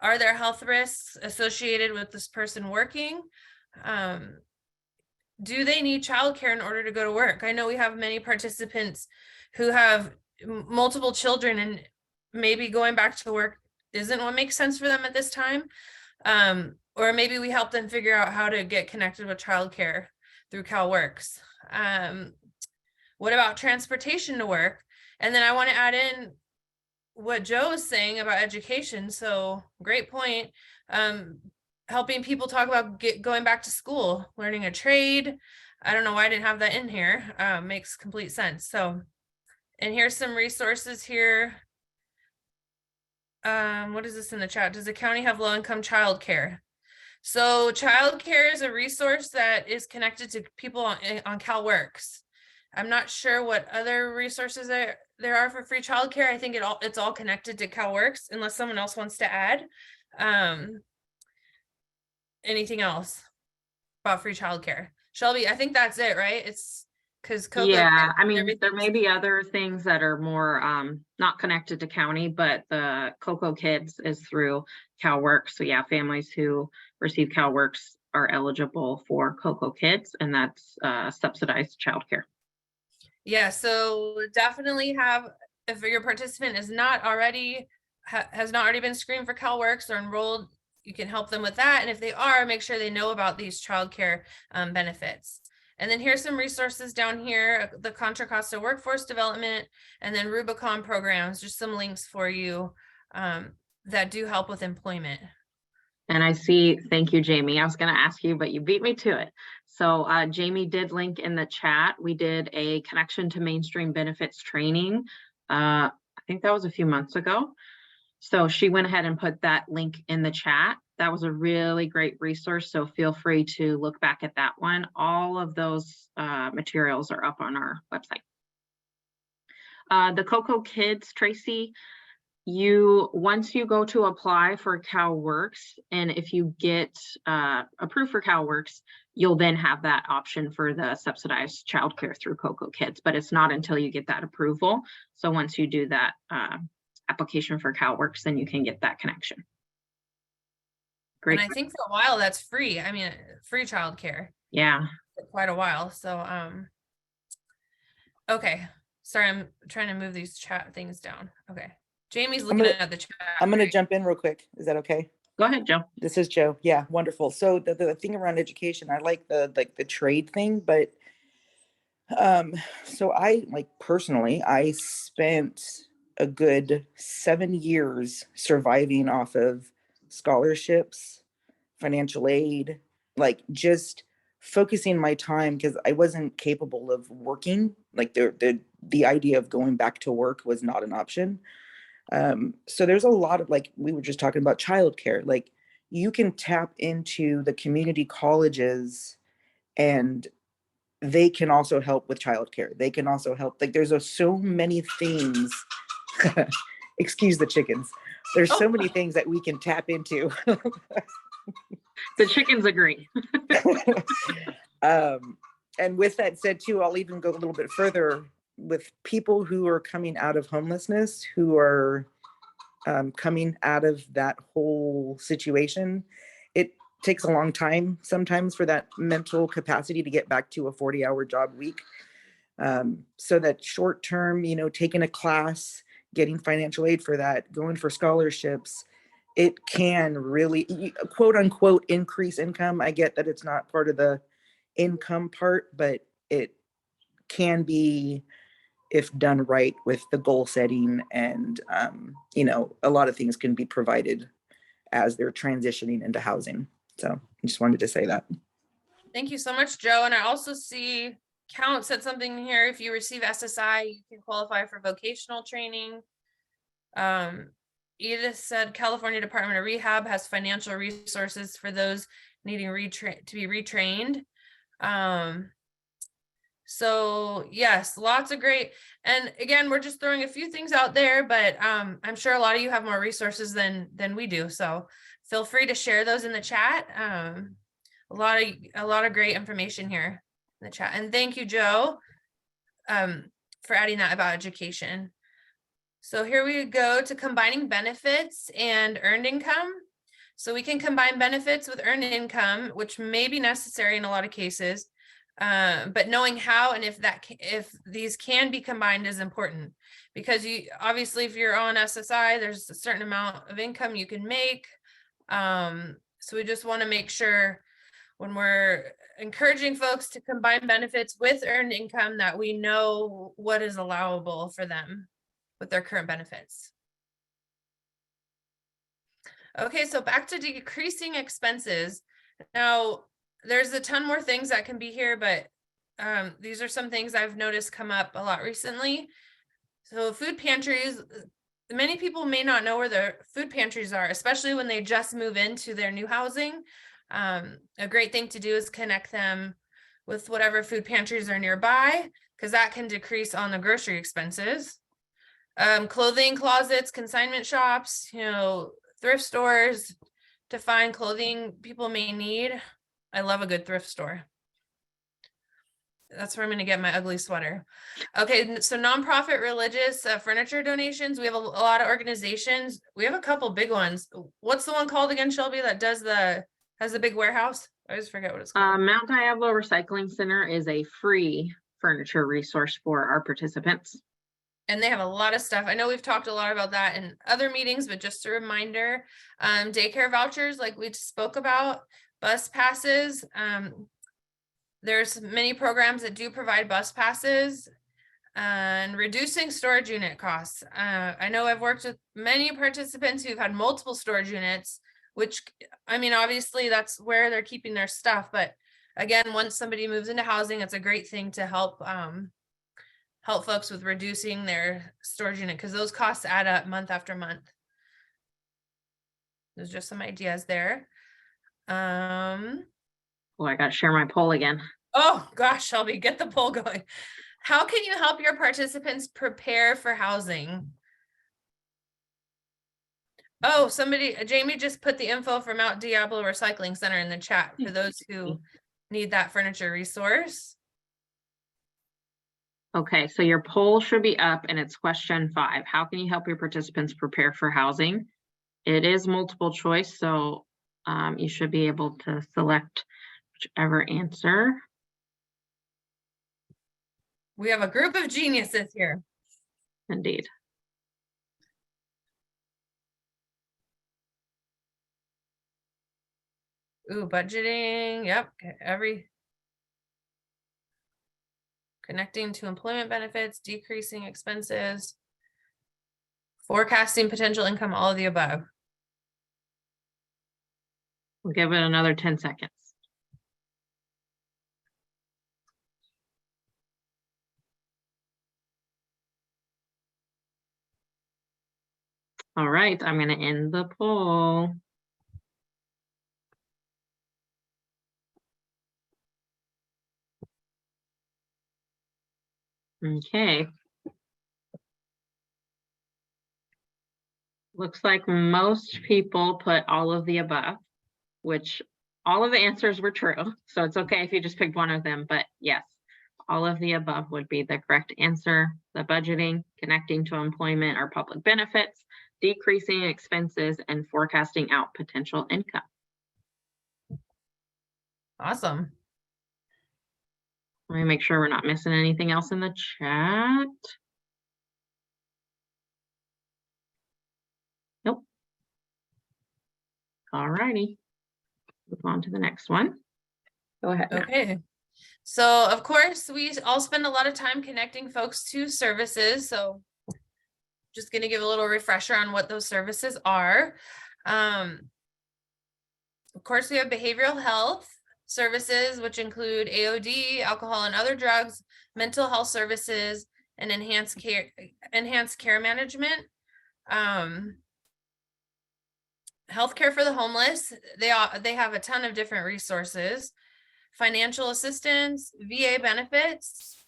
Are there health risks associated with this person working? Do they need childcare in order to go to work? I know we have many participants who have multiple children, and maybe going back to work isn't what makes sense for them at this time. Or maybe we help them figure out how to get connected with childcare through CalWorks. What about transportation to work? And then I want to add in what Joe was saying about education. So great point. Helping people talk about going back to school, learning a trade. I don't know why I didn't have that in here. Makes complete sense. So, and here's some resources here. What is this in the chat? Does the county have low-income childcare? So childcare is a resource that is connected to people on CalWorks. I'm not sure what other resources there are for free childcare. I think it's all connected to CalWorks, unless someone else wants to add. Anything else about free childcare? Shelby, I think that's it, right? It's because Yeah, I mean, there may be other things that are more not connected to county, but the CoC Kids is through CalWorks. So yeah, families who receive CalWorks are eligible for CoC Kids, and that's subsidized childcare. Yeah, so definitely have, if your participant is not already, has not already been screened for CalWorks or enrolled, you can help them with that. And if they are, make sure they know about these childcare benefits. And then here's some resources down here, the Contra Costa Workforce Development, and then Rubicon programs, just some links for you that do help with employment. And I see, thank you, Jamie. I was going to ask you, but you beat me to it. So Jamie did link in the chat. We did a connection to mainstream benefits training. I think that was a few months ago. So she went ahead and put that link in the chat. That was a really great resource. So feel free to look back at that one. All of those materials are up on our website. The CoC Kids, Tracy, once you go to apply for CalWorks, and if you get approved for CalWorks, you'll then have that option for the subsidized childcare through CoC Kids, but it's not until you get that approval. So once you do that application for CalWorks, then you can get that connection. Great. And I think for a while that's free. I mean, free childcare. Yeah. For quite a while. So okay. Sorry, I'm trying to move these chat things down. Okay. Jamie's looking at the chat. I'm going to right? jump in real quick. Is that okay? Go ahead, Joe. This is Joe. Yeah, wonderful. So the thing around education, I like the trade thing, but so I personally, I spent a good 7 years surviving off of scholarships, financial aid, just focusing my time because I wasn't capable of working. The idea of going back to work was not an option. So there's a lot of, we were just talking about childcare, you can tap into the community colleges and they can also help with childcare. They can also help, there's so many things, excuse the chickens. There's so many things that we can tap into. The chickens agree. And with that said too, I'll even go a little bit further with people who are coming out of homelessness, who are coming out of that whole situation. It takes a long time sometimes for that mental capacity to get back to a 40-hour job week. So that short term, taking a class, getting financial aid for that, going for scholarships, it can really, quote unquote, increase income. I get that it's not part of the income part, but it can be if done right with the goal setting, and a lot of things can be provided as they're transitioning into housing. So I just wanted to say that. Thank you so much, Joe. And I also see Count said something here. If you receive SSI, you can qualify for vocational training. Edith said California Department of Rehab has financial resources for those needing to be retrained. So yes, lots of great. And again, we're just throwing a few things out there, but I'm sure a lot of you have more resources than we do. So feel free to share those in the chat. A lot of great information here in the chat. And thank you, Joe, for adding that about education. So here we go to combining benefits and earned income. So we can combine benefits with earned income, which may be necessary in a lot of cases. But knowing how and if these can be combined is important, because obviously if you're on SSI, there's a certain amount of income you can make. So we just want to make sure when we're encouraging folks to combine benefits with earned income that we know what is allowable for them with their current benefits. Okay, so back to decreasing expenses. Now, there's a ton more things that can be here, but these are some things I've noticed come up a lot recently. So food pantries, many people may not know where their food pantries are, especially when they just move into their new housing. A great thing to do is connect them with whatever food pantries are nearby, because that can decrease on the grocery expenses. Clothing closets, consignment shops, thrift stores to find clothing people may need. I love a good thrift store. That's where I'm going to get my ugly sweater. Okay, so nonprofit religious furniture donations. We have a lot of organizations. We have a couple big ones. What's the one called again, Shelby, that has the big warehouse? I always forget what it's called. Mount Diablo Recycling Center is a free furniture resource for our participants. And they have a lot of stuff. I know we've talked a lot about that in other meetings, but just a reminder, daycare vouchers, like we spoke about, bus passes. There's many programs that do provide bus passes, and reducing storage unit costs. I know I've worked with many participants who've had multiple storage units, which, I mean, obviously that's where they're keeping their stuff. But again, once somebody moves into housing, it's a great thing to help folks with reducing their storage unit, because those costs add up month after month. There's just some ideas there. Oh, I got to share my poll again. Oh gosh, Shelby, get the poll going. How can you help your participants prepare for housing? Oh, Jamie just put the info for Mount Diablo Recycling Center in the chat for those who need that furniture resource. Okay, so your poll should be up and it's question 5. How can you help your participants prepare for housing? It is multiple choice, so you should be able to select whichever answer. We have a group of geniuses here. Indeed. Ooh, budgeting. Yep. Connecting to employment benefits, decreasing expenses, forecasting potential income, all of the above. We'll give it another 10 seconds. All right, I'm going to end the poll. Okay. Looks like most people put all of the above, which all of the answers were true. So it's okay if you just picked one of them, but yes, all of the above would be the correct answer. The budgeting, connecting to employment or public benefits, decreasing expenses, and forecasting out potential income. Awesome. Let me make sure we're not missing anything else in the chat. Nope. All righty. Move on to the next one. Go ahead. Matt. Okay. So of course, we all spend a lot of time connecting folks to services. So just going to give a little refresher on what those services are. Of course, we have behavioral health services, which include AOD, alcohol and other drugs, mental health services, and enhanced care management. Healthcare for the homeless. They have a ton of different resources. Financial assistance, VA benefits.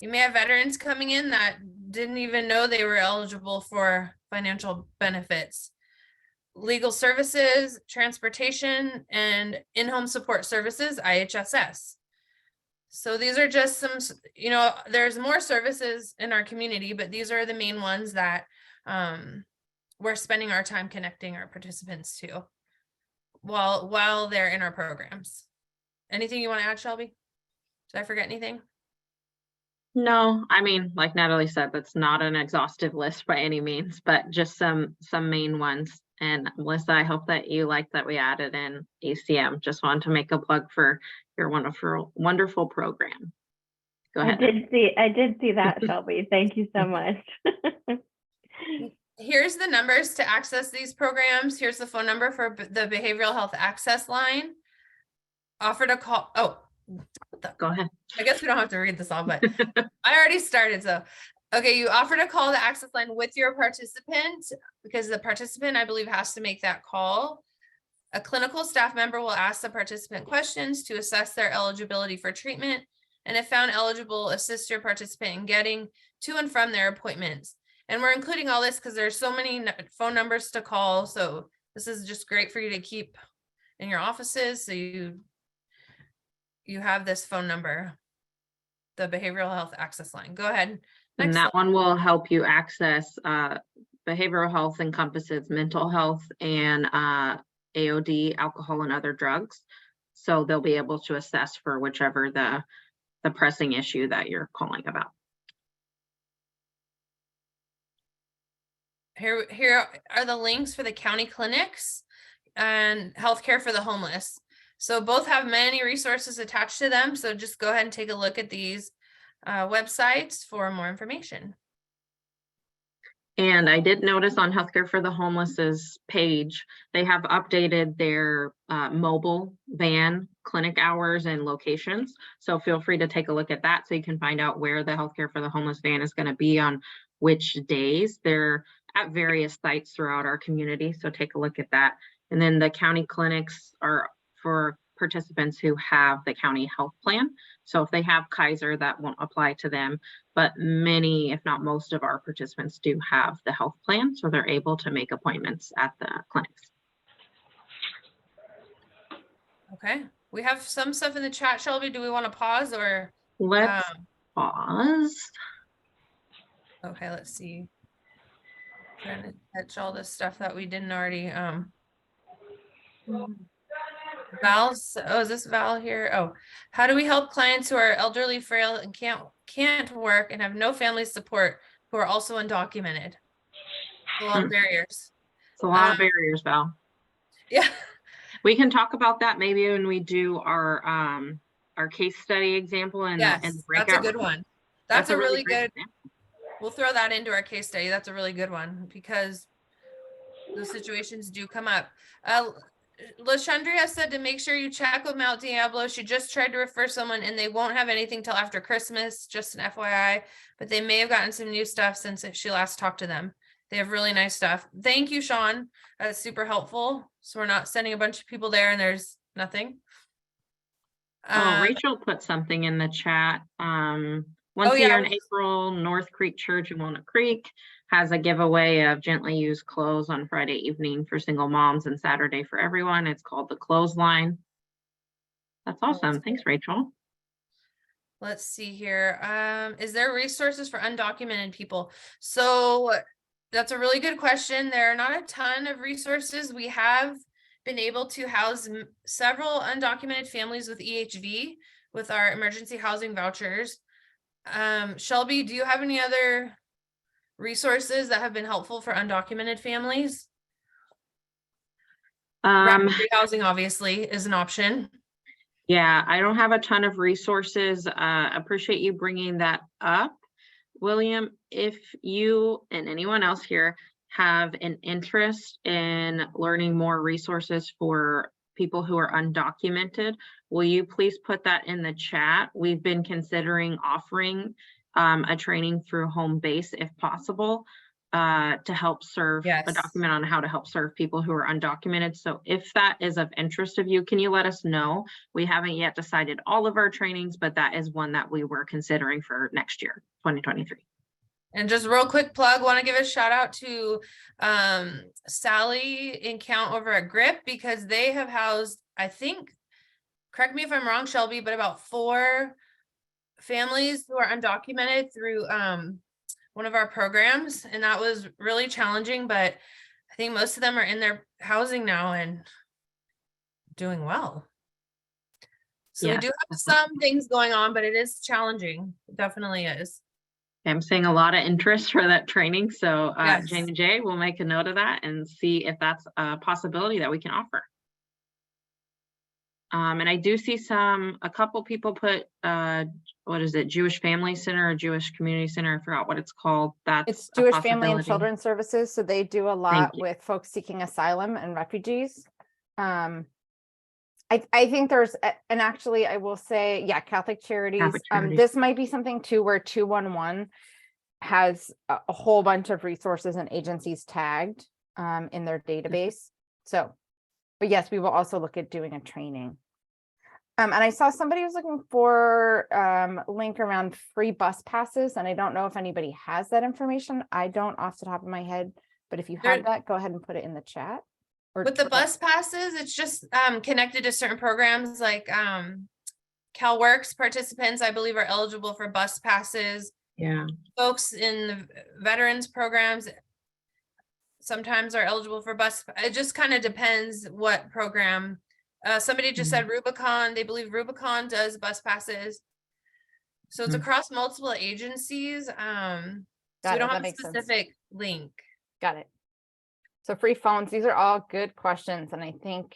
You may have veterans coming in that didn't even know they were eligible for financial benefits. Legal services, transportation, and in-home support services, IHSS. So these are just some, there's more services in our community, but these are the main ones that we're spending our time connecting our participants to while they're in our programs. Anything you want to add, Shelby? Did I forget anything? No, I mean, like Natalie said, that's not an exhaustive list by any means, but just some main ones. And Melissa, I hope that you like that we added in ACM. Just wanted to make a plug for your wonderful program. Go ahead. I did see that, Shelby. Thank you so much. Here's the numbers to access these programs. Here's the phone number for the behavioral health access line. Offered a call. Oh, go ahead. I guess we don't have to read this all, but I already started. So, okay, you offered a call to access line with your participant, because the participant, I believe, has to make that call A clinical staff member will ask the participant questions to assess their eligibility for treatment, and if found eligible, assist your participant in getting to and from their appointments. And we're including all this because there's so many phone numbers to call, so this is just great for you to keep in your offices, so you have this phone number, the behavioral health access line. Go ahead. And Next that slide. one will help you access, behavioral health encompasses mental health and AOD, alcohol and other drugs. So they'll be able to assess for whichever the pressing issue that you're calling about. Here are the links for the county clinics and healthcare for the homeless. So both have many resources attached to them. So just go ahead and take a look at these websites for more information. And I did notice on Healthcare for the Homeless's page, they have updated their mobile van clinic hours and locations. So feel free to take a look at that so you can find out where the Healthcare for the Homeless van is going to be on which days. They're at various sites throughout our community. So take a look at that. And then the county clinics are for participants who have the county health plan. So if they have Kaiser, that won't apply to them, but many, if not most of our participants do have the health plan. So they're able to make appointments at the clinics. Okay, we have some stuff in the chat, Shelby. Do we want to pause or? Let's pause. Okay, let's see. Trying to catch all this stuff that we didn't already, Val's, oh, is this Val here? Oh, how do we help clients who are elderly, frail, and can't work and have no family support who are also undocumented? A lot of barriers. It's a lot of barriers, Val. Yeah. We can talk about that maybe when we do our case study example and Yes, and that's a good one. That's a really great good, example. we'll throw that into our case study. That's a really good one because those situations do come up. LaShandria said to make sure you check with Mount Diablo. She just tried to refer someone and they won't have anything till after Christmas, just an FYI, but they may have gotten some new stuff since she last talked to them. They have really nice stuff. Thank you, Sean. That's super helpful. So we're not sending a bunch of people there and there's nothing. Rachel put something in the chat. Once a year in April, North Creek Church in Walnut Creek has a giveaway of gently used clothes on Friday evening for single moms and Saturday for everyone. It's called the Clothesline. That's awesome. Thanks, Rachel. Let's see here. Is there resources for undocumented people? So that's a really good question. There are not a ton of resources. We have been able to house several undocumented families with EHV with our emergency housing vouchers. Shelby, do you have any other resources that have been helpful for undocumented families? Rapid housing obviously is an option. Yeah, I don't have a ton of resources. Appreciate you bringing that up, William. If you and anyone else here have an interest in learning more resources for people who are undocumented, will you please put that in the chat? We've been considering offering a training through home base if possible to help serve a document on how to help serve people who are undocumented. So if that is of interest of you, can you let us know? We haven't yet decided all of our trainings, but that is one that we were considering for next year, 2023. And just real quick plug, want to give a shout out to Sally in Count over at GRIP because they have housed, I think, correct me if I'm wrong, Shelby, but about 4 families who are undocumented through one of our programs. And that was really challenging, but I think most of them are in their housing now and doing well. So we do have some things going on, but it is challenging. It definitely is. I'm seeing a lot of interest for that training. So Jane and Jay will make a note of that and see if that's a possibility that we can offer. And I do see a couple people put, what is it? Jewish Family Center or Jewish Community Center. I forgot what it's called. It's Jewish Family and Children's Services. So they do a lot with folks seeking asylum and refugees. I think there's, and actually I will say, yeah, Catholic Charities. This might be something too, where 211 has a whole bunch of resources and agencies tagged in their database. So But yes, we will also look at doing a training. And I saw somebody was looking for link around free bus passes, and I don't know if anybody has that information. I don't off the top of my head, but if you have that, go ahead and put it in the chat. Or With the bus passes, it's just connected to certain programs like CalWorks participants, I believe, are eligible for bus passes. Yeah. Folks in the veterans programs sometimes are eligible for bus. It just kind of depends what program. Somebody just said Rubicon. They believe Rubicon does bus passes. So it's across multiple agencies. So we don't have a specific link. Got it. So free phones, these are all good questions. And I think,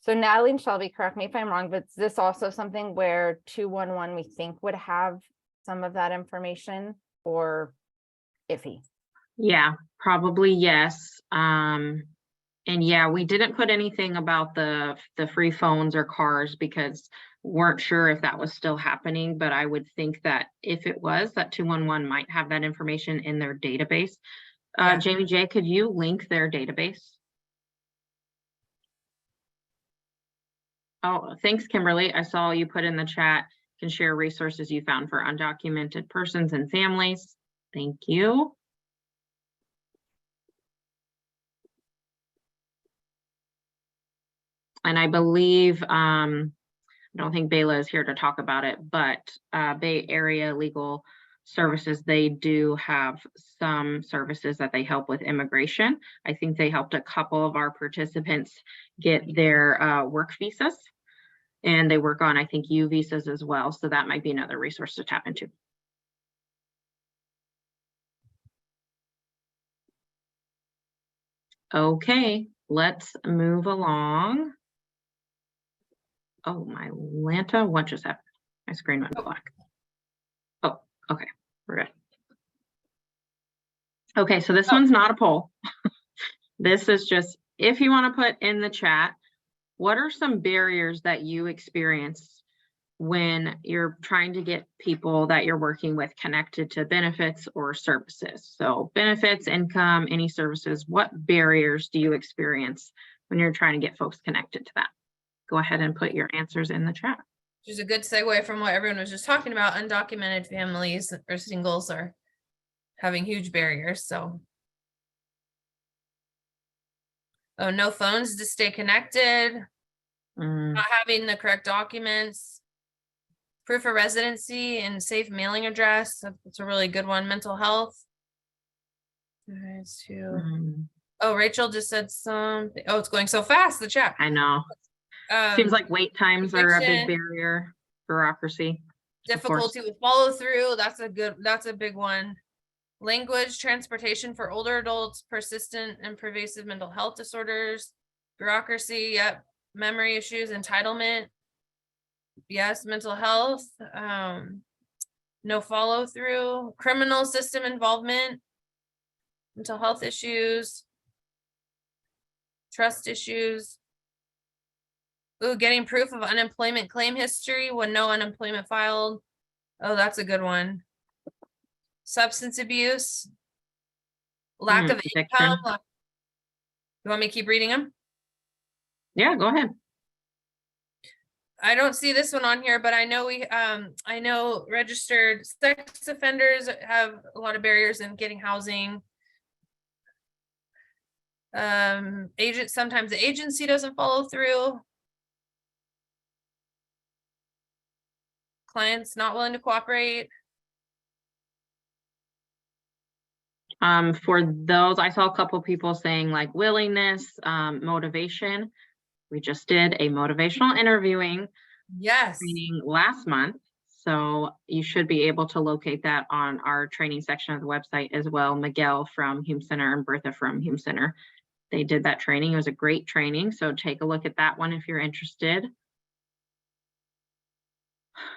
so Natalie and Shelby, correct me if I'm wrong, but is this also something where 211 we think would have some of that information, or iffy? Yeah, probably yes. And yeah, we didn't put anything about the free phones or cars because weren't sure if that was still happening, but I would think that if it was, that 211 might have that information in their database. Jamie J, could you link their database? Oh, thanks, Kimberly. I saw you put in the chat, can share resources you found for undocumented persons and families. Thank you. And I believe, I don't think Bayla is here to talk about it, but Bay Area Legal Services, they do have some services that they help with immigration. I think they helped a couple of our participants get their work visas, and they work on, I think, U visas as well. So that might be another resource to tap into. Okay, let's move along. Oh, my Lanta, what just happened? My screen went black. Oh, okay, we're good. Okay, so this one's not a poll. This is just, if you want to put in the chat, what are some barriers that you experience when you're trying to get people that you're working with connected to benefits or services? So benefits, income, any services, what barriers do you experience when you're trying to get folks connected to that? Go ahead and put your answers in the chat. Which is a good segue from what everyone was just talking about. Undocumented families or singles are having huge barriers. So, oh, no phones to stay connected, not having the correct documents, proof of residency and safe mailing address. That's a really good one. Mental health. Oh, Rachel just said something. Oh, it's going so fast, the chat. I know. Seems like wait times are a big barrier. Bureaucracy. Difficulty with follow through. That's a big one. Language, transportation for older adults, persistent and pervasive mental health disorders, bureaucracy, yep. Memory issues, entitlement. Yes, mental health. No follow through, criminal system involvement, mental health issues, trust issues. Ooh, getting proof of unemployment claim history when no unemployment filed. Oh, that's a good one. Substance abuse. Lack of income. You want me to keep reading them? Yeah, go ahead. I don't see this one on here, but I know I know registered sex offenders have a lot of barriers in getting housing. Sometimes the agency doesn't follow through. Clients not willing to cooperate. For those, I saw a couple of people saying like willingness, motivation. We just did a motivational interviewing training last month. So you should be able to locate that on our training section of the website as well. Miguel from Hume Center and Bertha from Hume Center. They did that training. It was a great training. So take a look at that one if you're interested.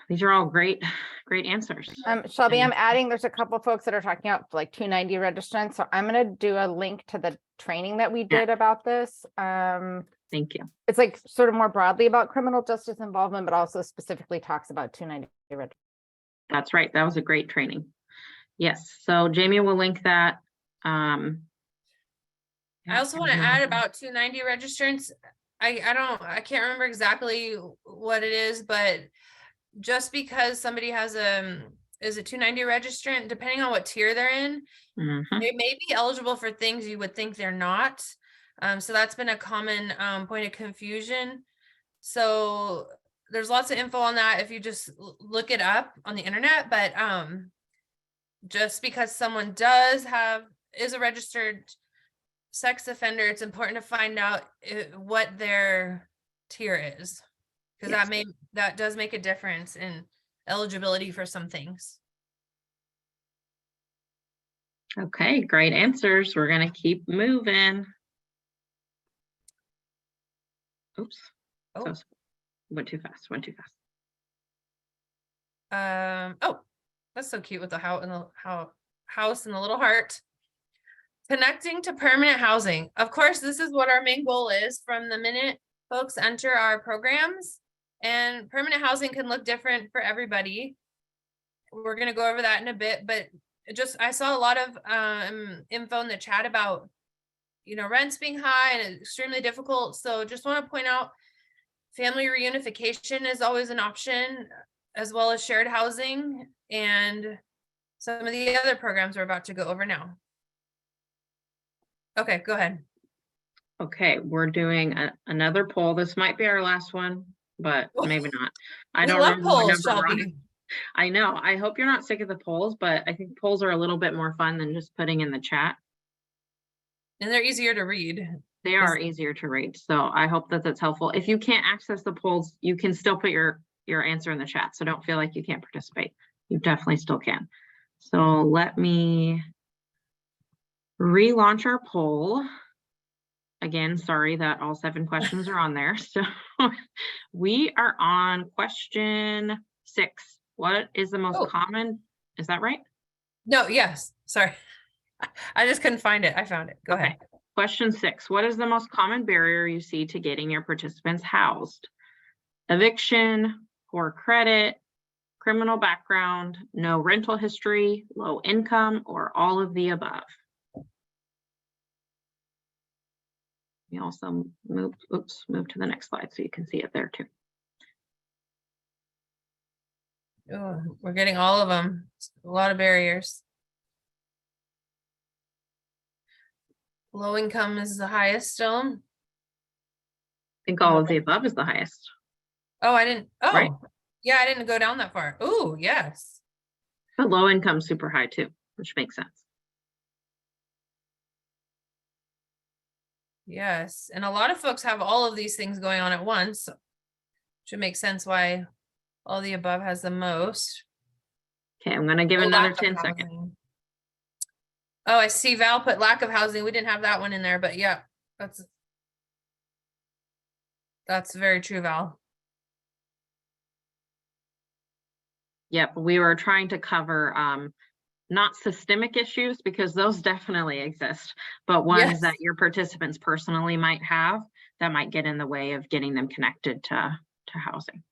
These are all great answers. Shelby, I'm adding, there's a couple folks that are talking about like 290 registrants. So I'm going to do a link to the training that we did about this. Thank you. It's like sort of more broadly about criminal justice involvement, but also specifically talks about 290 registrants. That's right. That was a great training. Yes. So Jamie will link that. I also want to add about 290 registrants. I can't remember exactly what it is, but just because somebody has is a 290 registrant, depending on what tier they're in, Mhm. they may be eligible for things you would think they're not. So that's been a common point of confusion. So there's lots of info on that if you just look it up on the internet, but just because someone is a registered sex offender, it's important to find out what their tier is, because Yes. that does make a difference in eligibility for some things. Okay, great answers. We're gonna keep moving. Oops. Oh. So went too fast, went too fast. Oh, that's so cute with the house and the house and the little heart. Connecting to permanent housing. Of course, this is what our main goal is from the minute folks enter our programs, and permanent housing can look different for everybody. We're going to go over that in a bit, but I saw a lot of info in the chat about, rents being high and extremely difficult. So just want to point out, family reunification is always an option, as well as shared housing and some of the other programs we're about to go over now. Okay, go ahead. Okay, we're doing another poll. This might be our last one, but maybe not. I We don't love remember what polls, number we're on. Shelby. I know. I hope you're not sick of the polls, but I think polls are a little bit more fun than just putting in the chat. And they're easier to read. They are easier to read, so I hope that that's helpful. If you can't access the polls, you can still put your answer in the chat, so don't feel like you can't participate. You definitely still can. So let me relaunch our poll. Again, sorry that all 7 questions are on there. So we are on question 6. What is the most common? Is that right? No, yes. Sorry. I just couldn't find it. I found it. Go ahead. Question 6. What is the most common barrier you see to getting your participants housed? Eviction, poor credit, criminal background, no rental history, low income, or all of the above? We also move to the next slide so you can see it there too. Oh, we're getting all of them. A lot of barriers. Low income is the highest still. I think all of the above is the highest. Oh, I didn't. Oh, Right. Yeah, I didn't go down that far. Oh, yes. But low income super high too, which makes sense. Yes. And a lot of folks have all of these things going on at once. Should make sense why all the above has the most. Okay, I'm gonna give Oh, another lack of 10 seconds. housing. Oh, I see Val put lack of housing. We didn't have that one in there, but yeah, that's very true, Val. Yep, we were trying to cover not systemic issues, because those definitely exist, but ones Yes. that your participants personally might have that might get in the way of getting them connected to housing.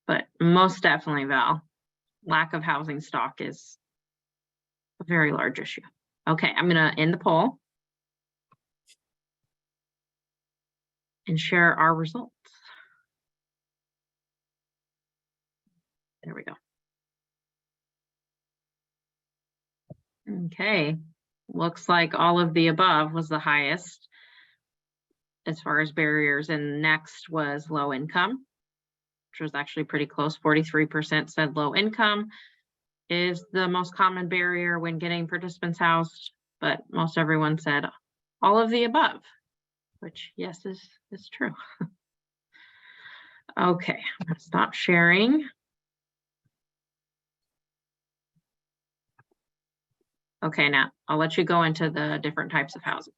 But most definitely, Val, lack of housing stock is a very large issue. Okay, I'm gonna end the poll and share our results. There we go. Okay, looks like all of the above was the highest as far as barriers, and next was low income, which was actually pretty close. 43% said low income is the most common barrier when getting participants housed, but most everyone said all of the above, which yes is true. Okay, I'm gonna stop sharing. Okay, now I'll let you go into the different types of housing.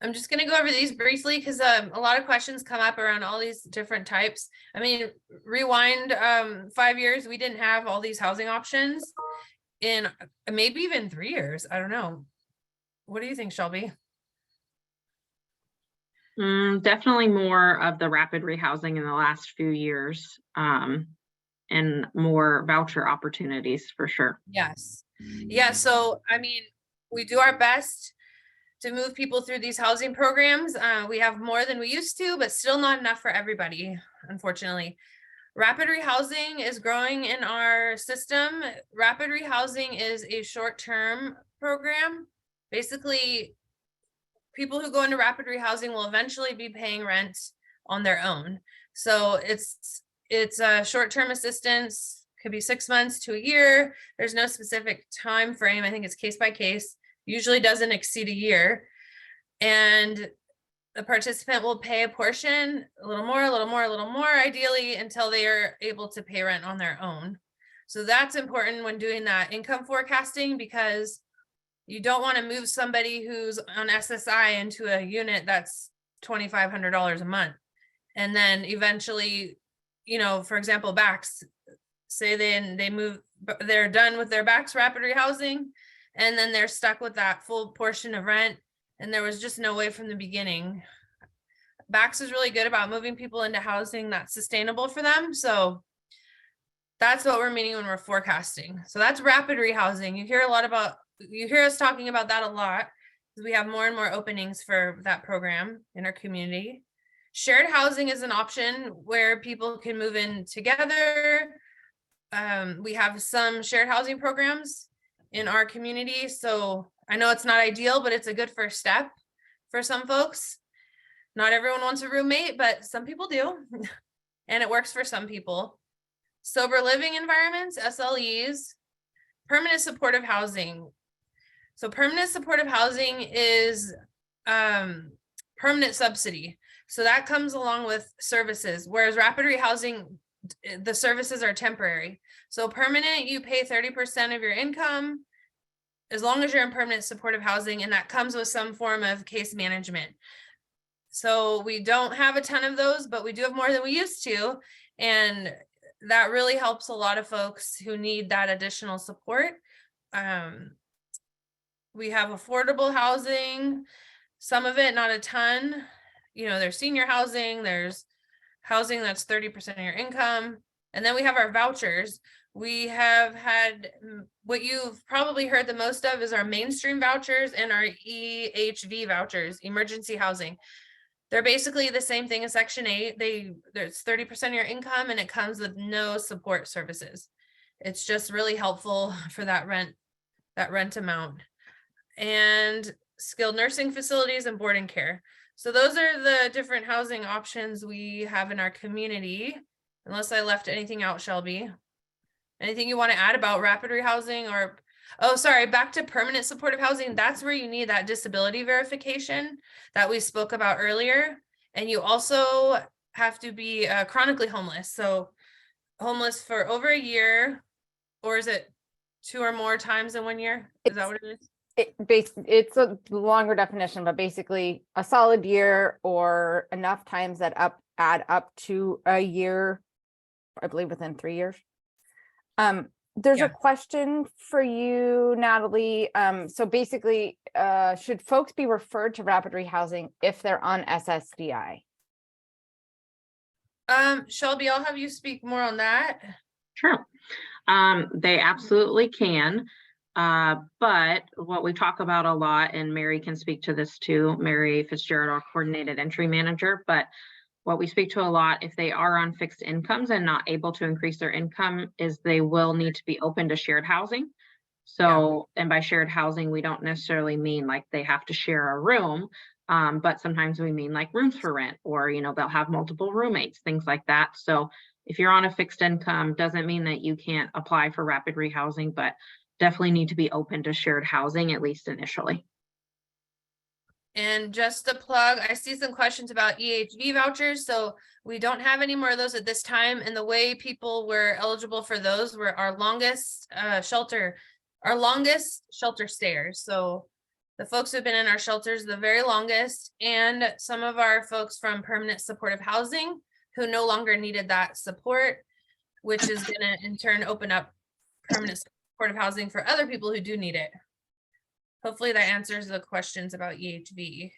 I'm just going to go over these briefly because a lot of questions come up around all these different types. I mean, rewind 5 years, we didn't have all these housing options. In maybe even 3 years. I don't know. What do you think, Shelby? Definitely more of the rapid rehousing in the last few years, and more voucher opportunities for sure. Yes. Yeah. So, I mean, we do our best to move people through these housing programs. We have more than we used to, but still not enough for everybody, unfortunately. Rapid rehousing is growing in our system. Rapid rehousing is a short-term program. Basically, people who go into rapid rehousing will eventually be paying rent on their own. So it's a short-term assistance, could be 6 months to a year. There's no specific time frame. I think it's case by case. Usually doesn't exceed a year. And the participant will pay a portion, a little more, a little more, a little more, ideally until they are able to pay rent on their own. So that's important when doing that income forecasting, because you don't want to move somebody who's on SSI into a unit that's $2,500 a month. And then eventually, you know, for example, backs, say they move, they're done with their backs rapid rehousing, and then they're stuck with that full portion of rent. And there was just no way from the beginning. Backs is really good about moving people into housing that's sustainable for them. So that's what we're meaning when we're forecasting. So that's rapid rehousing. You hear us talking about that a lot, because we have more and more openings for that program in our community. Shared housing is an option where people can move in together. We have some shared housing programs in our community. So I know it's not ideal, but it's a good first step for some folks. Not everyone wants a roommate, but some people do. And it works for some people. Sober living environments, SLEs, permanent supportive housing. So permanent supportive housing is permanent subsidy. So that comes along with services, whereas rapid rehousing, the services are temporary. So permanent, you pay 30% of your income as long as you're in permanent supportive housing, and that comes with some form of case management. So we don't have a ton of those, but we do have more than we used to. And that really helps a lot of folks who need that additional support. We have affordable housing, some of it, not a ton. You know, there's senior housing, there's housing that's 30% of your income. And then we have our vouchers. We have had, what you've probably heard the most of is our mainstream vouchers and our EHV vouchers, emergency housing. They're basically the same thing as Section 8. There's 30% of your income and it comes with no support services. It's just really helpful for that rent amount. And skilled nursing facilities and boarding care. So those are the different housing options we have in our community. Unless I left anything out, Shelby. Anything you want to add about rapid rehousing or, oh, sorry, back to permanent supportive housing. That's where you need that disability verification that we spoke about earlier. And you also have to be chronically homeless. So homeless for over a year, or is it 2 or more times in 1 year? Is that what it is? It's a longer definition, but basically a solid year or enough times that add up to a year, I believe within 3 years. There's a question for you, Natalie. So basically, should folks be referred to rapid rehousing if they're on SSDI? Shelby, I'll have you speak more on that. Sure. They absolutely can. But what we talk about a lot, and Mary can speak to this too, Mary Fitzgerald, our coordinated entry manager, but what we speak to a lot, if they are on fixed incomes and not able to increase their income, is they will need to be open to shared housing. So, and by shared housing, we don't necessarily mean like they have to share a room, but sometimes we mean like rooms for rent, or, you know, they'll have multiple roommates, things like that. So if you're on a fixed income, doesn't mean that you can't apply for rapid rehousing, but definitely need to be open to shared housing, at least initially. And just a plug, I see some questions about EHV vouchers. So we don't have any more of those at this time. And the way people were eligible for those were our longest shelter stayers. So the folks who've been in our shelters the very longest, and some of our folks from permanent supportive housing who no longer needed that support, which is going to in turn open up permanent supportive housing for other people who do need it. Hopefully that answers the questions about EHV.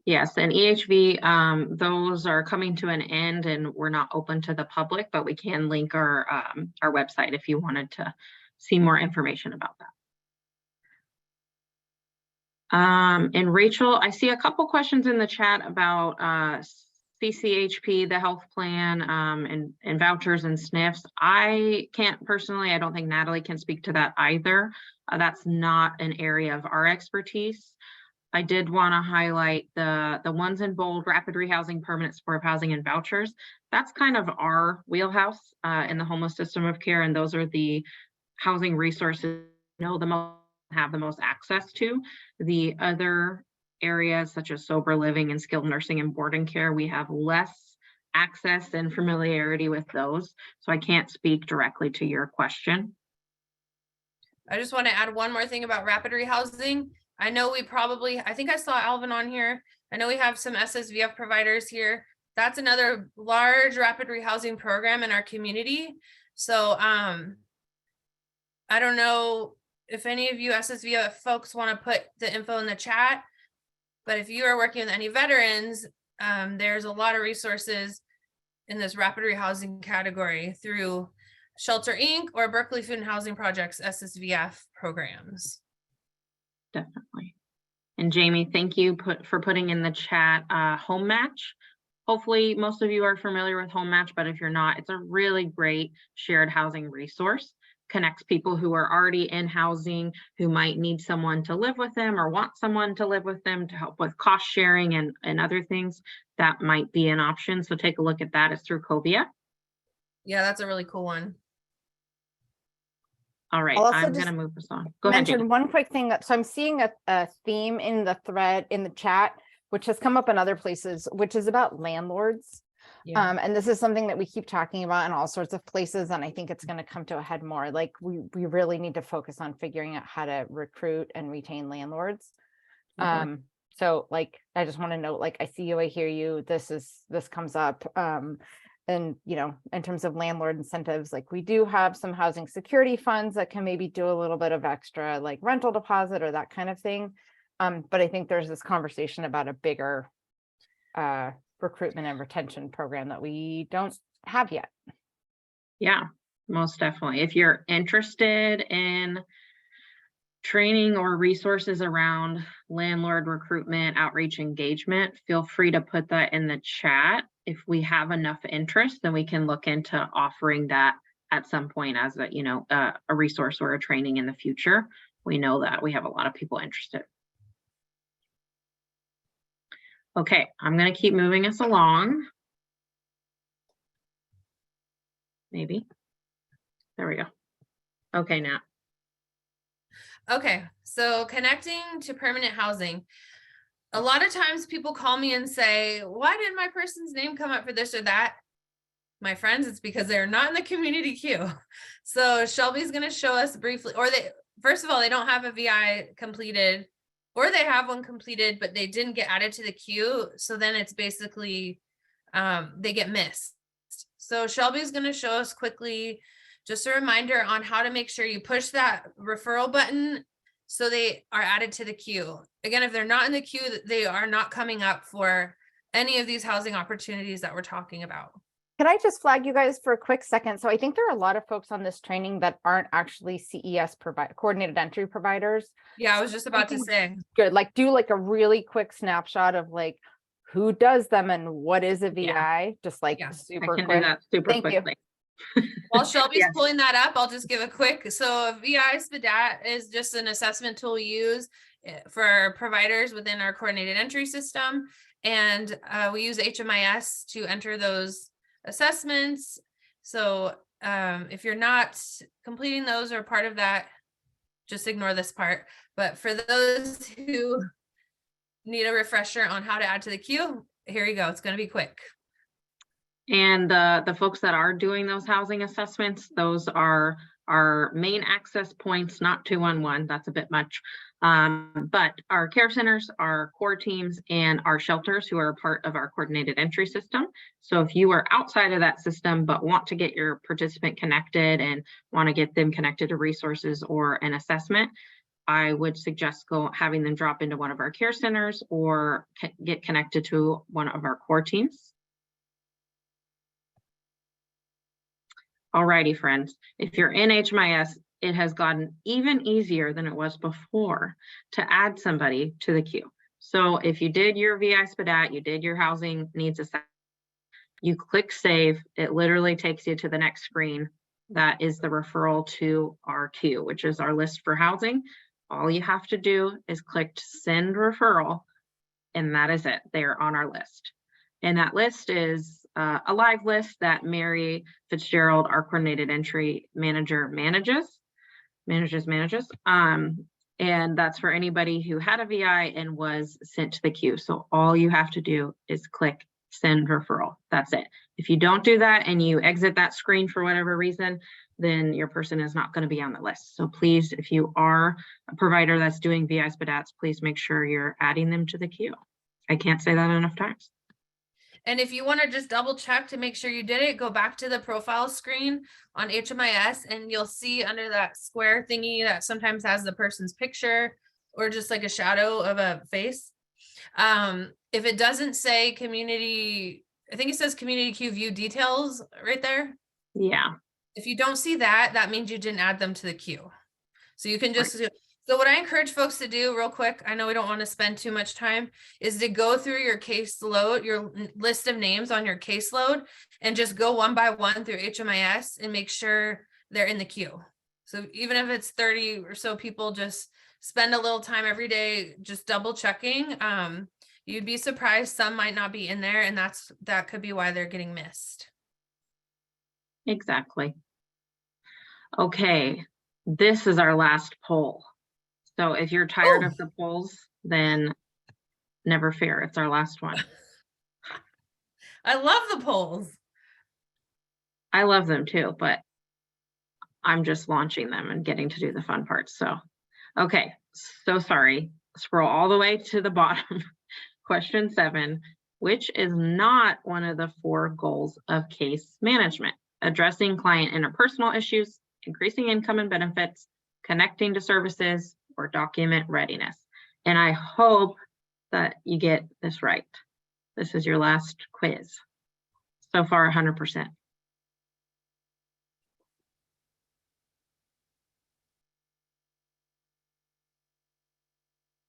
Yes, and EHV, those are coming to an end and we're not open to the public, but we can link our website if you wanted to see more information about that. And Rachel, I see a couple questions in the chat about CCHP, the health plan, and vouchers and SNFs. I can't personally, I don't think Natalie can speak to that either. That's not an area of our expertise. I did want to highlight the ones in bold: rapid rehousing, permanent supportive housing, and vouchers. That's kind of our wheelhouse in the homeless system of care, and those are the housing resources have the most access to. The other areas such as sober living and skilled nursing and boarding care, we have less access and familiarity with those. So I can't speak directly to your question. I just want to add one more thing about rapid rehousing. I know I think I saw Alvin on here. I know we have some SSVF providers here. That's another large rapid rehousing program in our community. So I don't know if any of you SSVF folks want to put the info in the chat, but if you are working with any veterans, there's a lot of resources in this rapid rehousing category through Shelter Inc. or Berkeley Food and Housing Project's SSVF programs. Definitely. And Jamie, thank you for putting in the chat Home Match. Hopefully most of you are familiar with Home Match, but if you're not, it's a really great shared housing resource. Connects people who are already in housing, who might need someone to live with them or want someone to live with them to help with cost sharing and other things. That might be an option. So take a look at that. It's through CoVIA. Yeah, that's a really cool one. All right, I'll also I'm just going to move this on. Go ahead, mention Jamie. one quick thing. So I'm seeing a theme in the thread in the chat, which has come up in other places, which is about landlords. Yeah. And this is something that we keep talking about in all sorts of places. And I think it's going to come to a head more. Like we really need to focus on figuring out how to recruit and retain landlords. So like, I just want to note, like, I see you, I hear you, this comes up. And, you know, in terms of landlord incentives, like we do have some housing security funds that can maybe do a little bit of extra like rental deposit or that kind of thing. But I think there's this conversation about a bigger recruitment and retention program that we don't have yet. Yeah, most definitely. If you're interested in training or resources around landlord recruitment, outreach, engagement, feel free to put that in the chat. If we have enough interest, then we can look into offering that at some point as a, you know, a resource or a training in the future. We know that we have a lot of people interested. Okay, I'm going to keep moving us along. Maybe. There we go. Okay, Nat. Okay, so connecting to permanent housing. A lot of times people call me and say, why didn't my person's name come up for this or that? My friends, it's because they're not in the community queue. So Shelby's going to show us briefly, or first of all, they don't have a VI completed, or they have one completed, but they didn't get added to the queue. So then it's basically, they get missed. So Shelby's going to show us quickly just a reminder on how to make sure you push that referral button so they are added to the queue. Again, if they're not in the queue, they are not coming up for any of these housing opportunities that we're talking about. Can I just flag you guys for a quick second? So I think there are a lot of folks on this training that aren't actually CES coordinated entry providers. Yeah, I was just about to say. Good, like do like a really quick snapshot of like who does them and what is a VI, Yeah. just like Yeah, super I can quick. do that super Thank you. quickly. While Shelby's Yes. pulling that up, I'll just give a quick. So a VI SPDAT is just an assessment tool we use for providers within our coordinated entry system. And we use HMIS to enter those assessments. So if you're not completing those or part of that, just ignore this part. But for those who need a refresher on how to add to the queue, here you go. It's going to be quick. And the folks that are doing those housing assessments, those are our main access points, not 211, that's a bit much. But our care centers, our core teams, and our shelters who are a part of our coordinated entry system. So if you are outside of that system, but want to get your participant connected and want to get them connected to resources or an assessment, I would suggest having them drop into one of our care centers or get connected to one of our core teams. Alrighty, friends, if you're in HMIS, it has gotten even easier than it was before to add somebody to the queue. So if you did your VI SPDAT, you did your housing needs assessment, you click save, it literally takes you to the next screen. That is the referral to our queue, which is our list for housing. All you have to do is click send referral, and that is it. They're on our list. And that list is a live list that Mary Fitzgerald, our coordinated entry manager, manages. And that's for anybody who had a VI and was sent to the queue. So all you have to do is click send referral. That's it. If you don't do that and you exit that screen for whatever reason, then your person is not going to be on the list. So please, if you are a provider that's doing VI SPDATs, please make sure you're adding them to the queue. I can't say that enough times. And if you want to just double check to make sure you did it, go back to the profile screen on HMIS and you'll see under that square thingy that sometimes has the person's picture or just like a shadow of a face. If it doesn't say community, I think it says community queue view details right there. Yeah. If you don't see that, that means you didn't add them to the queue. So you can just, so what I encourage folks to do real quick, I know we don't want to spend too much time, is to go through your caseload, your list of names on your caseload, and just go one by one through HMIS and make sure they're in the queue. So even if it's 30 or so people, just spend a little time every day just double checking. You'd be surprised some might not be in there, and that could be why they're getting missed. Exactly. Okay, this is our last poll. So if you're tired of the polls, then never fear, it's our last one. I love the polls. I love them too, but I'm just launching them and getting to do the fun parts. So, okay, so sorry. Scroll all the way to the bottom. Question 7, which is not one of the 4 goals of case management? Addressing client interpersonal issues, increasing income and benefits, connecting to services, or document readiness. And I hope that you get this right. This is your last quiz. So far, 100%.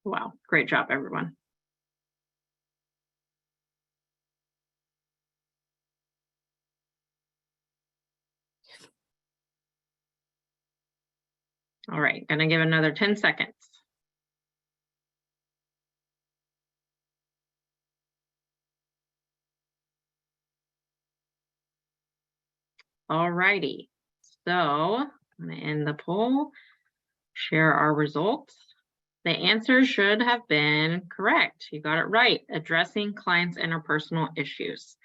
Wow, great job, everyone. All right, gonna give another 10 seconds. All righty, so I'm gonna end the poll, share our results. The answer should have been correct. You got it right. Addressing clients' interpersonal issues.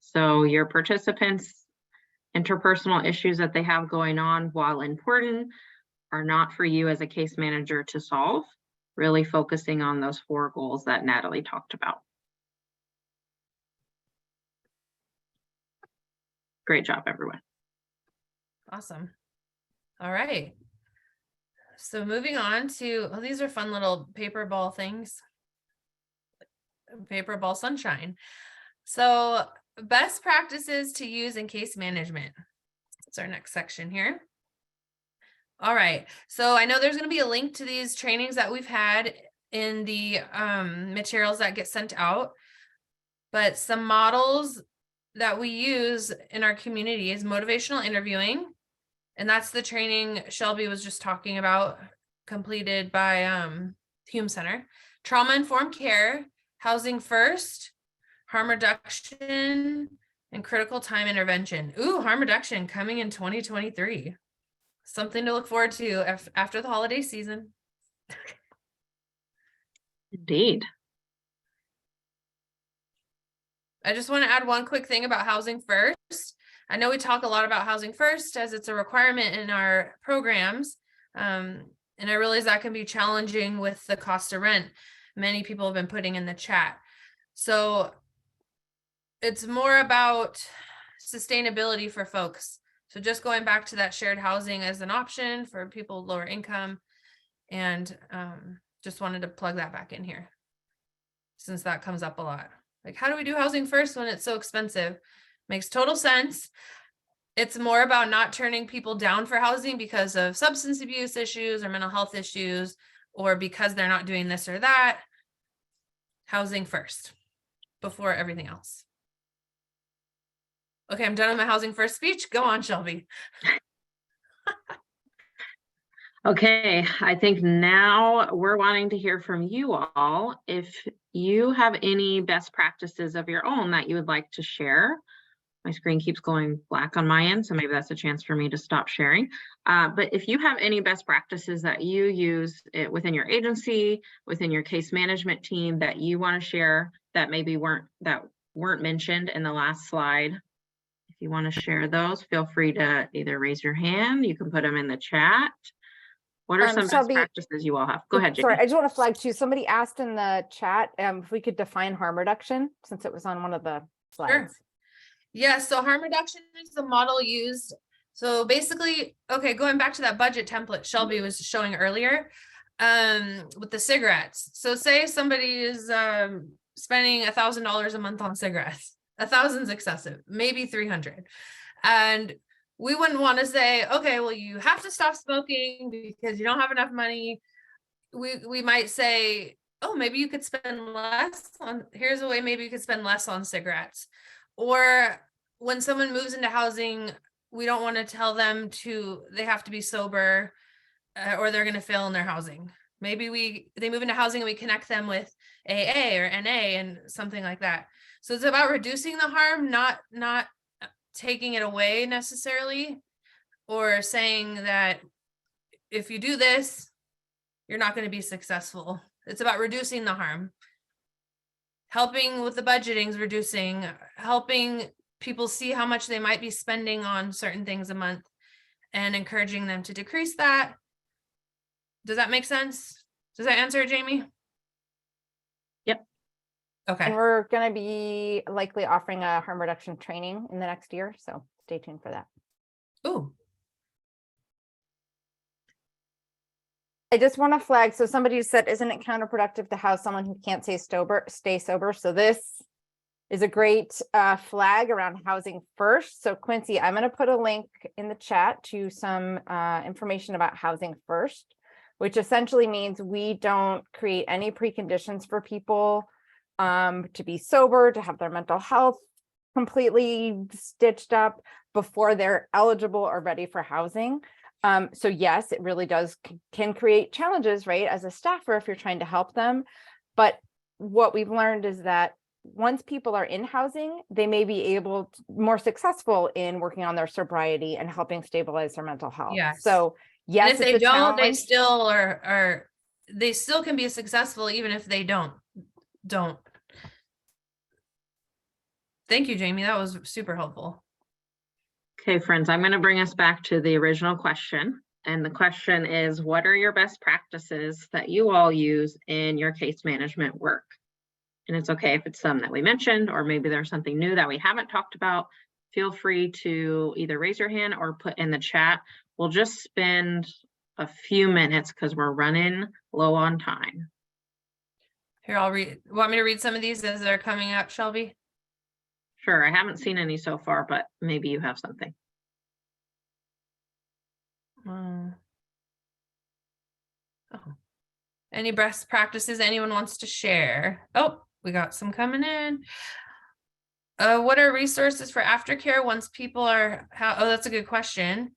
So your participants' interpersonal issues that they have going on, while important, are not for you as a case manager to solve, really focusing on those 4 goals that Natalie talked about. Great job, everyone. Awesome. All right. So moving on to, oh, these are fun little paper ball things. Paper ball sunshine. So best practices to use in case management. That's our next section here. All right. So I know there's going to be a link to these trainings that we've had in the materials that get sent out. But some models that we use in our community is motivational interviewing. And that's the training Shelby was just talking about, completed by Hume Center. Trauma-informed care, housing first, harm reduction, and critical time intervention. Ooh, harm reduction coming in 2023. Something to look forward to after the holiday season. Indeed. I just want to add one quick thing about housing first. I know we talk a lot about housing first as it's a requirement in our programs. And I realize that can be challenging with the cost of rent. Many people have been putting in the chat. So it's more about sustainability for folks. So just going back to that shared housing as an option for people lower income, and just wanted to plug that back in here since that comes up a lot. Like, how do we do housing first when it's so expensive? Makes total sense. It's more about not turning people down for housing because of substance abuse issues or mental health issues, or because they're not doing this or that. Housing first before everything else. Okay, I'm done with my housing first speech. Go on, Shelby. Okay, I think now we're wanting to hear from you all. If you have any best practices of your own that you would like to share. My screen keeps going black on my end, so maybe that's a chance for me to stop sharing. But if you have any best practices that you use within your agency, within your case management team that you want to share that maybe weren't mentioned in the last slide, if you want to share those, feel free to either raise your hand, you can put them in the chat. What are some best Shelby, practices you all have? Go ahead, sorry, Jamie. I just want to flag too. Somebody asked in the chat if we could define harm reduction, since it was on one of the slides. Yeah, so harm reduction is the model used. So basically, okay, going back to that budget template Shelby was showing earlier, with the cigarettes. So say somebody is spending $1,000 a month on cigarettes. 1,000's excessive, maybe 300. And we wouldn't want to say, okay, well, you have to stop smoking because you don't have enough money. We might say, oh, maybe you could spend less on, here's a way maybe you could spend less on cigarettes. Or when someone moves into housing, we don't want to tell them they have to be sober or they're going to fail in their housing. Maybe they move into housing and we connect them with AA or NA and something like that. So it's about reducing the harm, not taking it away necessarily, or saying that if you do this, you're not going to be successful. It's about reducing the harm. Helping with the budgetings, reducing, helping people see how much they might be spending on certain things a month and encouraging them to decrease that. Does that make sense? Does that answer it, Jamie? Yep. Okay. And we're going to be likely offering a harm reduction training in the next year. So stay tuned for that. Ooh. I just want to flag. So somebody said, isn't it counterproductive to have someone who can't stay sober? So this is a great flag around housing first. So Quincy, I'm going to put a link in the chat to some information about housing first, which essentially means we don't create any preconditions for people to be sober, to have their mental health completely stitched up before they're eligible or ready for housing. So yes, it really can create challenges, right? As a staffer, if you're trying to help them. But what we've learned is that once people are in housing, they may be more successful in working on their sobriety and helping stabilize their mental health. Yes. So yes, and if they don't, they challenge. still they still can be successful even if they don't. Thank you, Jamie. That was super helpful. Okay, friends, I'm going to bring us back to the original question. And the question is, what are your best practices that you all use in your case management work? And it's okay if it's some that we mentioned, or maybe there's something new that we haven't talked about. Feel free to either raise your hand or put in the chat. We'll just spend a few minutes because we're running low on time. Here, I'll read. Want me to read some of these as they're coming up, Shelby? Sure, I haven't seen any so far, but maybe you have something. Oh. Any best practices anyone wants to share? Oh, we got some coming in. What are resources for aftercare once people are, oh, that's a good question.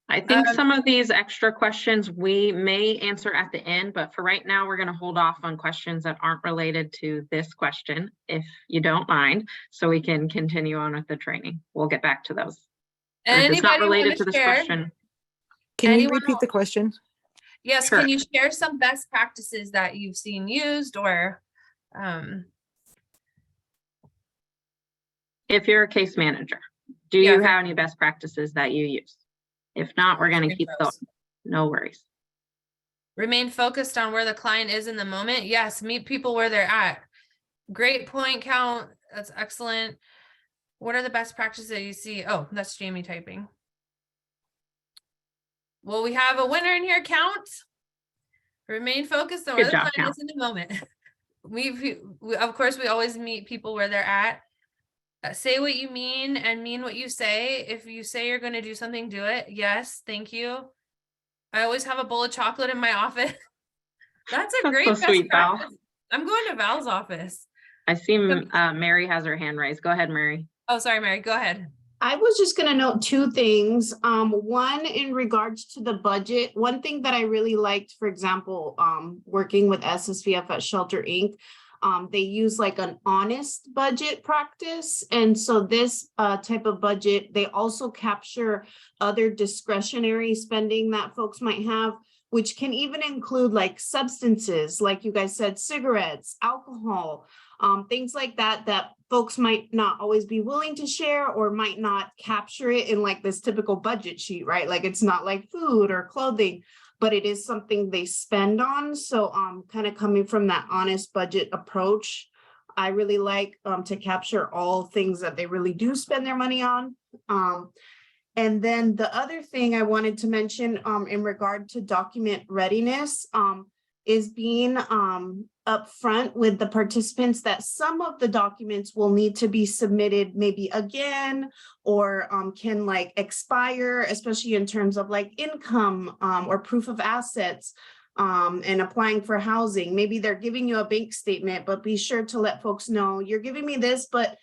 I think some of these extra questions we may answer at the end, but for right now, we're going to hold off on questions that aren't related to this question, if you don't mind, so we can continue on with the training. We'll get back to those. If it's not related to this question. Can you repeat the question? Yes, Sure. Can you share some best practices that you've seen used, or if you're a case manager, do you have any best practices that you use? If not, we're going to keep going. No worries. Remain focused on where the client is in the moment. Yes, meet people where they're at. Great point count. That's excellent. What are the best practices that you see? Oh, that's Jamie typing. Well, we have a winner in here, Count. Remain focused on where the client is in the moment. Of course, we always meet people where they're at. say what you mean and mean what you say. If you say you're going to do something, do it. Yes, thank you. I always have a bowl of chocolate in my office. That's a That's great so best sweet, Val. practice. I'm going to Val's office. I see Mary has her hand raised. Go ahead, Mary. Oh, sorry, Mary, go ahead. I was just gonna note two things. One, in regards to the budget, one thing that I really liked, for example, working with SSVF at Shelter Inc., they use like an honest budget practice. And so this type of budget, they also capture other discretionary spending that folks might have, which can even include like substances, like you guys said, cigarettes, alcohol, things like that, that folks might not always be willing to share or might not capture it in like this typical budget sheet, right? Like it's not like food or clothing, but it is something they spend on. So kind of coming from that honest budget approach, I really like to capture all things that they really do spend their money on. And then the other thing I wanted to mention in regard to document readiness is being upfront with the participants that some of the documents will need to be submitted maybe again or can like expire, especially in terms of like income or proof of assets and applying for housing. Maybe they're giving you a bank statement, but be sure to let folks know you're giving me this, but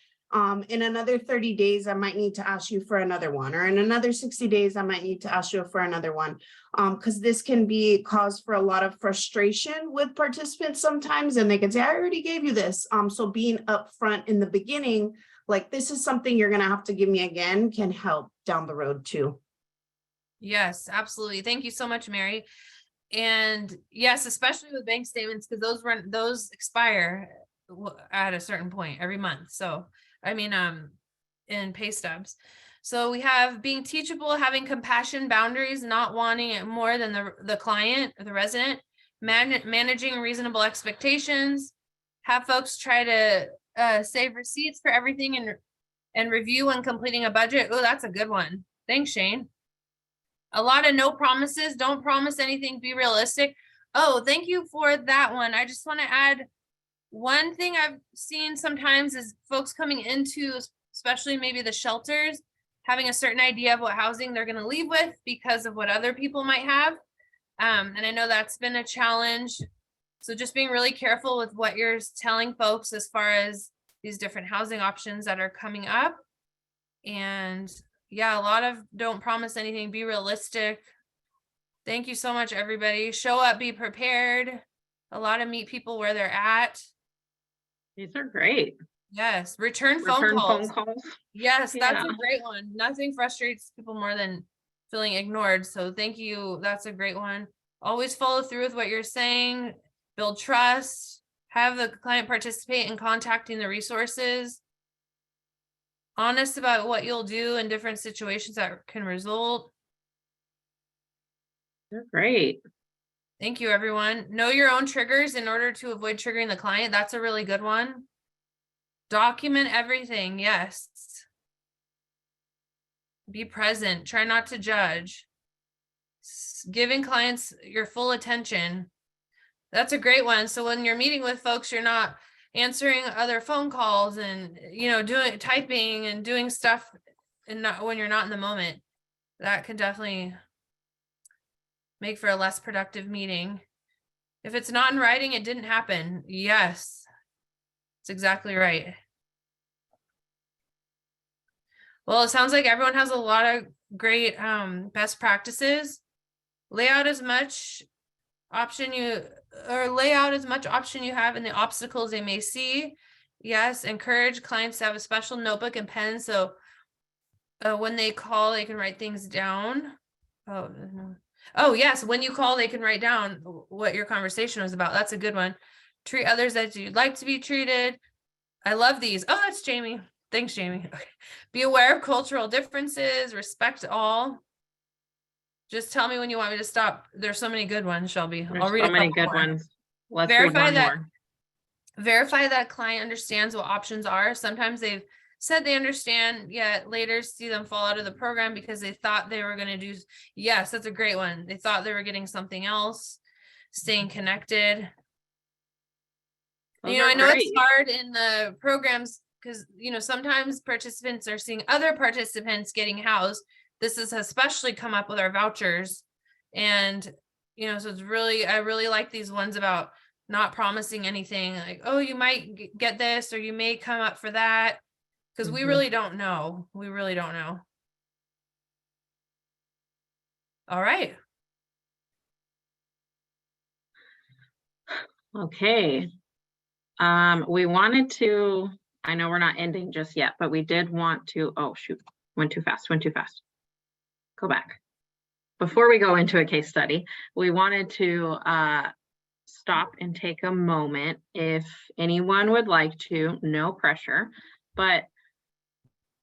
in another 30 days, I might need to ask you for another one, or in another 60 days, I might need to ask you for another one. Because this can be cause for a lot of frustration with participants sometimes, and they can say, I already gave you this. So being upfront in the beginning, like this is something you're gonna have to give me again, can help down the road too. Yes, absolutely. Thank you so much, Mary. And yes, especially with bank statements, because those expire at a certain point every month. So I mean, in pay stubs. So we have being teachable, having compassion, boundaries, not wanting it more than the client or the resident, managing reasonable expectations, have folks try to save receipts for everything and review when completing a budget. Oh, that's a good one. Thanks, Shane. A lot of no promises. Don't promise anything. Be realistic. Oh, thank you for that one. I just want to add one thing I've seen sometimes is folks coming into, especially maybe the shelters, having a certain idea of what housing they're going to leave with because of what other people might have. And I know that's been a challenge. So just being really careful with what you're telling folks as far as these different housing options that are coming up. And yeah, a lot of don't promise anything, be realistic. Thank you so much, everybody. Show up, be prepared. A lot of meet people where they're at. These are great. Yes, return phone calls. calls. Yes, that's Yeah. a great one. Nothing frustrates people more than feeling ignored. So thank you. That's a great one. Always follow through with what you're saying. Build trust. Have the client participate in contacting the resources. Honest about what you'll do in different situations that can result. They're great. Thank you, everyone. Know your own triggers in order to avoid triggering the client. That's a really good one. Document everything. Yes. Be present. Try not to judge. Giving clients your full attention. That's a great one. So when you're meeting with folks, you're not answering other phone calls and, you know, typing and doing stuff and not when you're not in the moment. That can definitely make for a less productive meeting. If it's not in writing, it didn't happen. Yes, that's exactly right. Well, it sounds like everyone has a lot of great best practices. Lay out as much option you have in the obstacles they may see. Yes, encourage clients to have a special notebook and pen so when they call, they can write things down. Oh, yes, when you call, they can write down what your conversation was about. That's a good one. Treat others as you'd like to be treated. I love these. Oh, that's Jamie. Thanks, Jamie. Okay. Be aware of cultural differences. Respect all. Just tell me when you want me to stop. There's so many good ones, Shelby. I'll read so a many couple good more. ones. Let's read one more. Verify that client understands what options are. Sometimes they've said they understand, yet later see them fall out of the program because they thought they were going to do. Yes, that's a great one. They thought they were getting something else. Staying connected. Those You know, are I know great. it's hard in the programs because, you know, sometimes participants are seeing other participants getting housed. This has especially come up with our vouchers. And, you know, so it's really, I really like these ones about not promising anything like, oh, you might get this, or you may come up for that. Because we Mhm. really don't know. We really don't know. All right. Okay. We wanted to, I know we're not ending just yet, but we did want to, oh shoot, went too fast. Go back. Before we go into a case study, we wanted to stop and take a moment. If anyone would like to, no pressure, but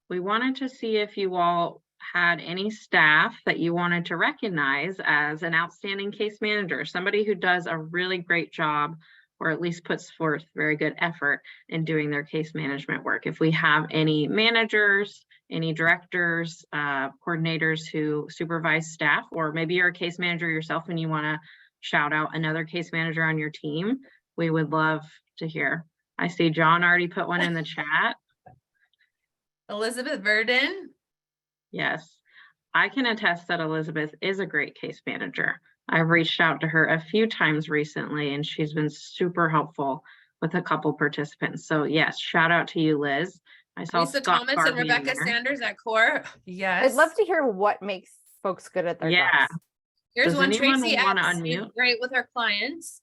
we wanted to see if you all had any staff that you wanted to recognize as an outstanding case manager, somebody who does a really great job, or at least puts forth very good effort in doing their case management work. If we have any managers, any directors, coordinators who supervise staff, or maybe you're a case manager yourself and you want to shout out another case manager on your team, we would love to hear. I see John already put one in the chat. Elizabeth Verdon. Yes, I can attest that Elizabeth is a great case manager. I've reached out to her a few times recently and she's been super helpful with a couple participants. So yes, shout out to you, Liz. I saw Lisa Scott Thomas Garvey and in Rebecca there. Sanders at CoR. Yes. I'd love to hear what makes folks good at their Yeah. jobs. Here's Does one. anyone Tracy wanna X, unmute? great with her clients.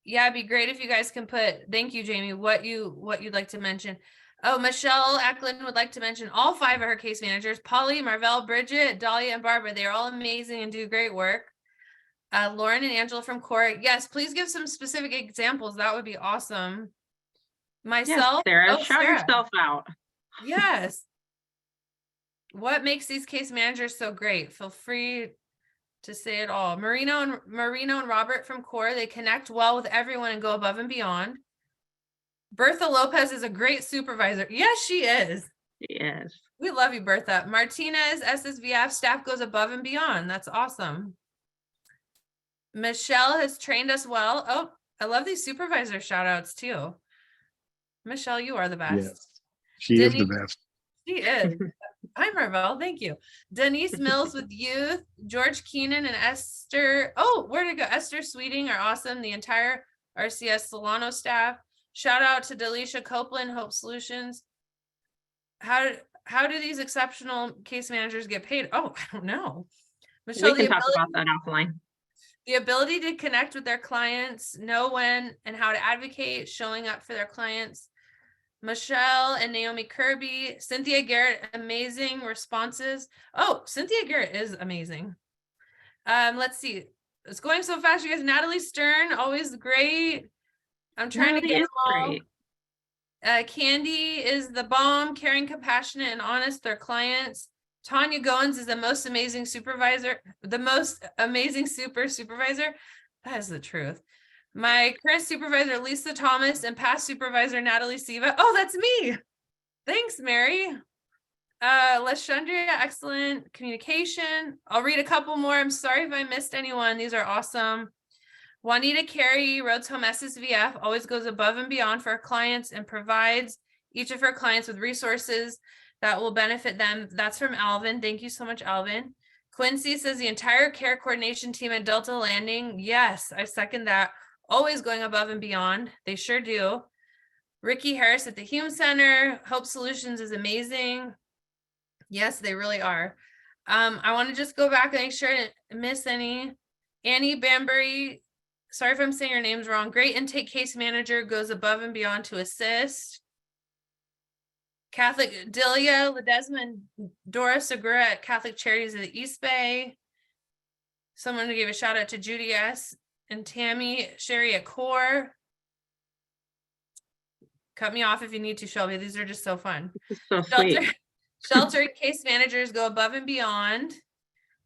Yeah, it'd be great if you guys can put, thank you, Jamie, what you'd like to mention. Oh, Michelle Eklund would like to mention all 5 of her case managers: Polly, Marvell, Bridget, Dahlia, and Barbara. They're all amazing and do great work. Lauren and Angela from CoR. Yes, please give some specific examples. That would be awesome. Yes, Myself. Sarah, Oh, shout Sarah. yourself out. Yes. What makes these case managers so great? Feel free to say it all. Marino and Robert from CoR, they connect well with everyone and go above and beyond. Bertha Lopez is a great supervisor. Yes, she is. Yes. We love you, Bertha. Martinez, SSVF staff goes above and beyond. That's awesome. Michelle has trained us well. Oh, I love these supervisor shout outs too. Michelle, you are the best. Yes, she is the Denise- best. She is. Hi, Marvel. Thank you. Denise Mills with youth, George Keenan and Esther. Oh, where'd it go? Esther Sweeting are awesome. The entire RCS Solano staff. Shout out to Delisha Copeland, Hope Solutions. How do these exceptional case managers get paid? Oh, I don't know. Michelle, We can talk about that offline. the ability to connect with their clients, know when and how to advocate, showing up for their clients. Michelle and Naomi Kirby, Cynthia Garrett, amazing responses. Oh, Cynthia Garrett is amazing. Let's see. It's going so fast, you guys. Natalie Stern, always great. I'm trying to get them all. Great. Candy is the bomb, caring, compassionate, and honest. Their clients. Tanya Goins is the most amazing supervisor, the most amazing supervisor. That is the truth. My current supervisor, Lisa Thomas, and past supervisor, Natalie Siva. Oh, that's me. Thanks, Mary. Lashandria, excellent communication. I'll read a couple more. I'm sorry if I missed anyone. These are awesome. Juanita Carey, Rhodes Home SSVF, always goes above and beyond for her clients and provides each of her clients with resources that will benefit them. That's from Alvin. Thank you so much, Alvin. Quincy says the entire care coordination team at Delta Landing. Yes, I second that. Always going above and beyond. They sure do. Ricky Harris at the Hume Center. Hope Solutions is amazing. Yes, they really are. I want to just go back and make sure I didn't miss any. Annie Bambury, sorry if I'm saying your names wrong. Great intake case manager, goes above and beyond to assist. Catholic Delia Ledesma and Dora Segura at Catholic Charities of the East Bay. Someone who gave a shout out to Judy S. and Tammy Sherry at CoR. Cut me off if you need to, Shelby. These are just so fun. So sweet. Shelter case managers go above and beyond.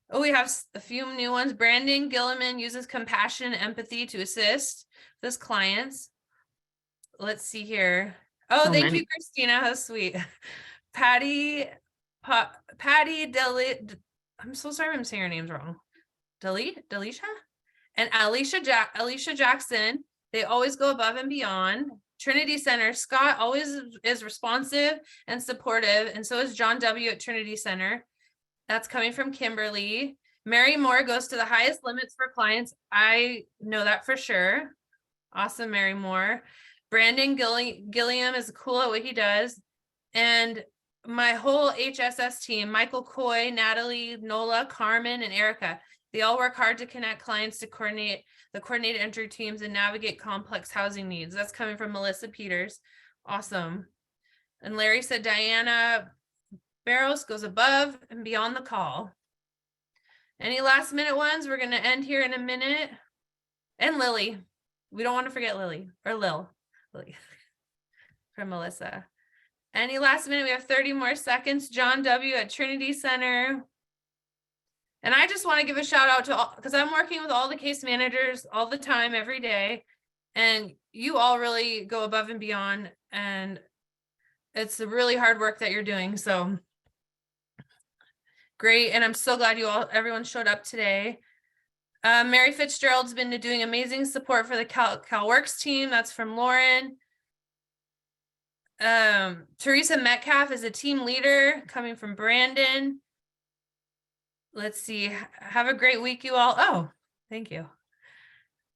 Oh, we have a few new ones. Brandon Gilliman uses compassion and empathy to assist his clients. Let's see here. Oh, So thank many. you, Christina. How sweet. Patty Deli. I'm so sorry if I'm saying your names wrong. Delisha and Alicia Jackson. They always go above and beyond. Trinity Center, Scott always is responsive and supportive, and so is John W. at Trinity Center. That's coming from Kimberly. Mary Moore goes to the highest limits for clients. I know that for sure. Awesome, Mary Moore. Brandon Gilliam is cool at what he does. And my whole HSS team, Michael Coy, Natalie, Nola, Carmen, and Erica, they all work hard to connect clients to coordinate the coordinated entry teams and navigate complex housing needs. That's coming from Melissa Peters. Awesome. And Larry said Diana Barros goes above and beyond the call. Any last minute ones? We're going to end here in a minute. And Lily. We don't want to forget Lily or Lily from Melissa. Any last minute? We have 30 more seconds. John W. at Trinity Center. And I just want to give a shout out to all, because I'm working with all the case managers all the time, every day. And you all really go above and beyond. And it's the really hard work that you're doing. So great. And I'm so glad everyone showed up today. Mary Fitzgerald's been doing amazing support for the CalWorks team. That's from Lauren. Teresa Metcalf is a team leader, coming from Brandon. Let's see. Have a great week, you all. Oh, thank you.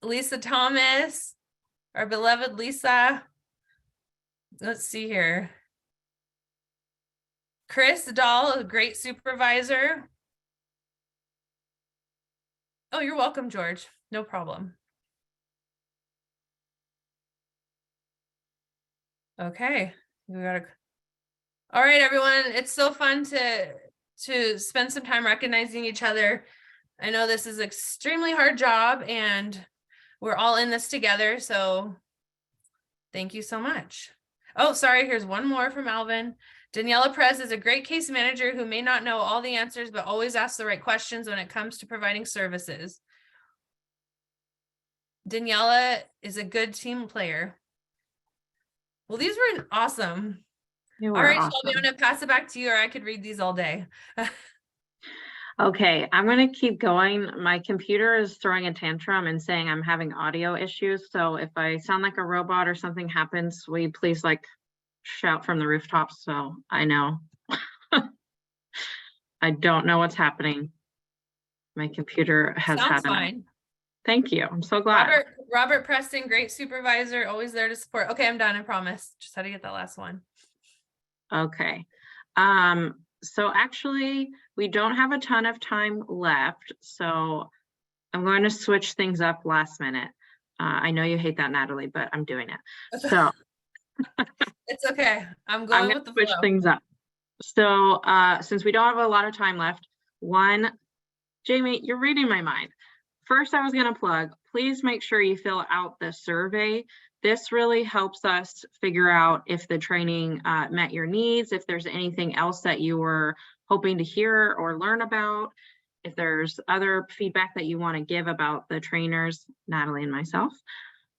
Lisa Thomas, our beloved Lisa. Let's see here. Chris Dahl, a great supervisor. Oh, you're welcome, George. No problem. Okay. All right, everyone. It's so fun to spend some time recognizing each other. I know this is an extremely hard job and we're all in this together. So thank you so much. Oh, sorry. Here's one more from Alvin. Daniela Perez is a great case manager who may not know all the answers, but always asks the right questions when it comes to providing services. Daniela is a good team player. Well, these were awesome. You All were right, awesome. Shelby, I'm going to pass it back to you, or I could read these all day. Okay, I'm going to keep going. My computer is throwing a tantrum and saying I'm having audio issues. So if I sound like a robot or something happens, will you please shout from the rooftops so I know. I don't know what's happening. My computer has Sounds had fine. Thank you. I'm so glad. Robert Preston, great supervisor, always there to support. Okay, I'm done, I promise. Just had to get that last one. Okay. So actually we don't have a ton of time left. So I'm going to switch things up last minute. I know you hate that, Natalie, but I'm doing it. So it's okay. I'm going with the switch flow. things up. So since we don't have a lot of time left, Jamie, you're reading my mind. First, I was going to plug, please make sure you fill out the survey. This really helps us figure out if the training met your needs, if there's anything else that you were hoping to hear or learn about, if there's other feedback that you want to give about the trainers, Natalie and myself,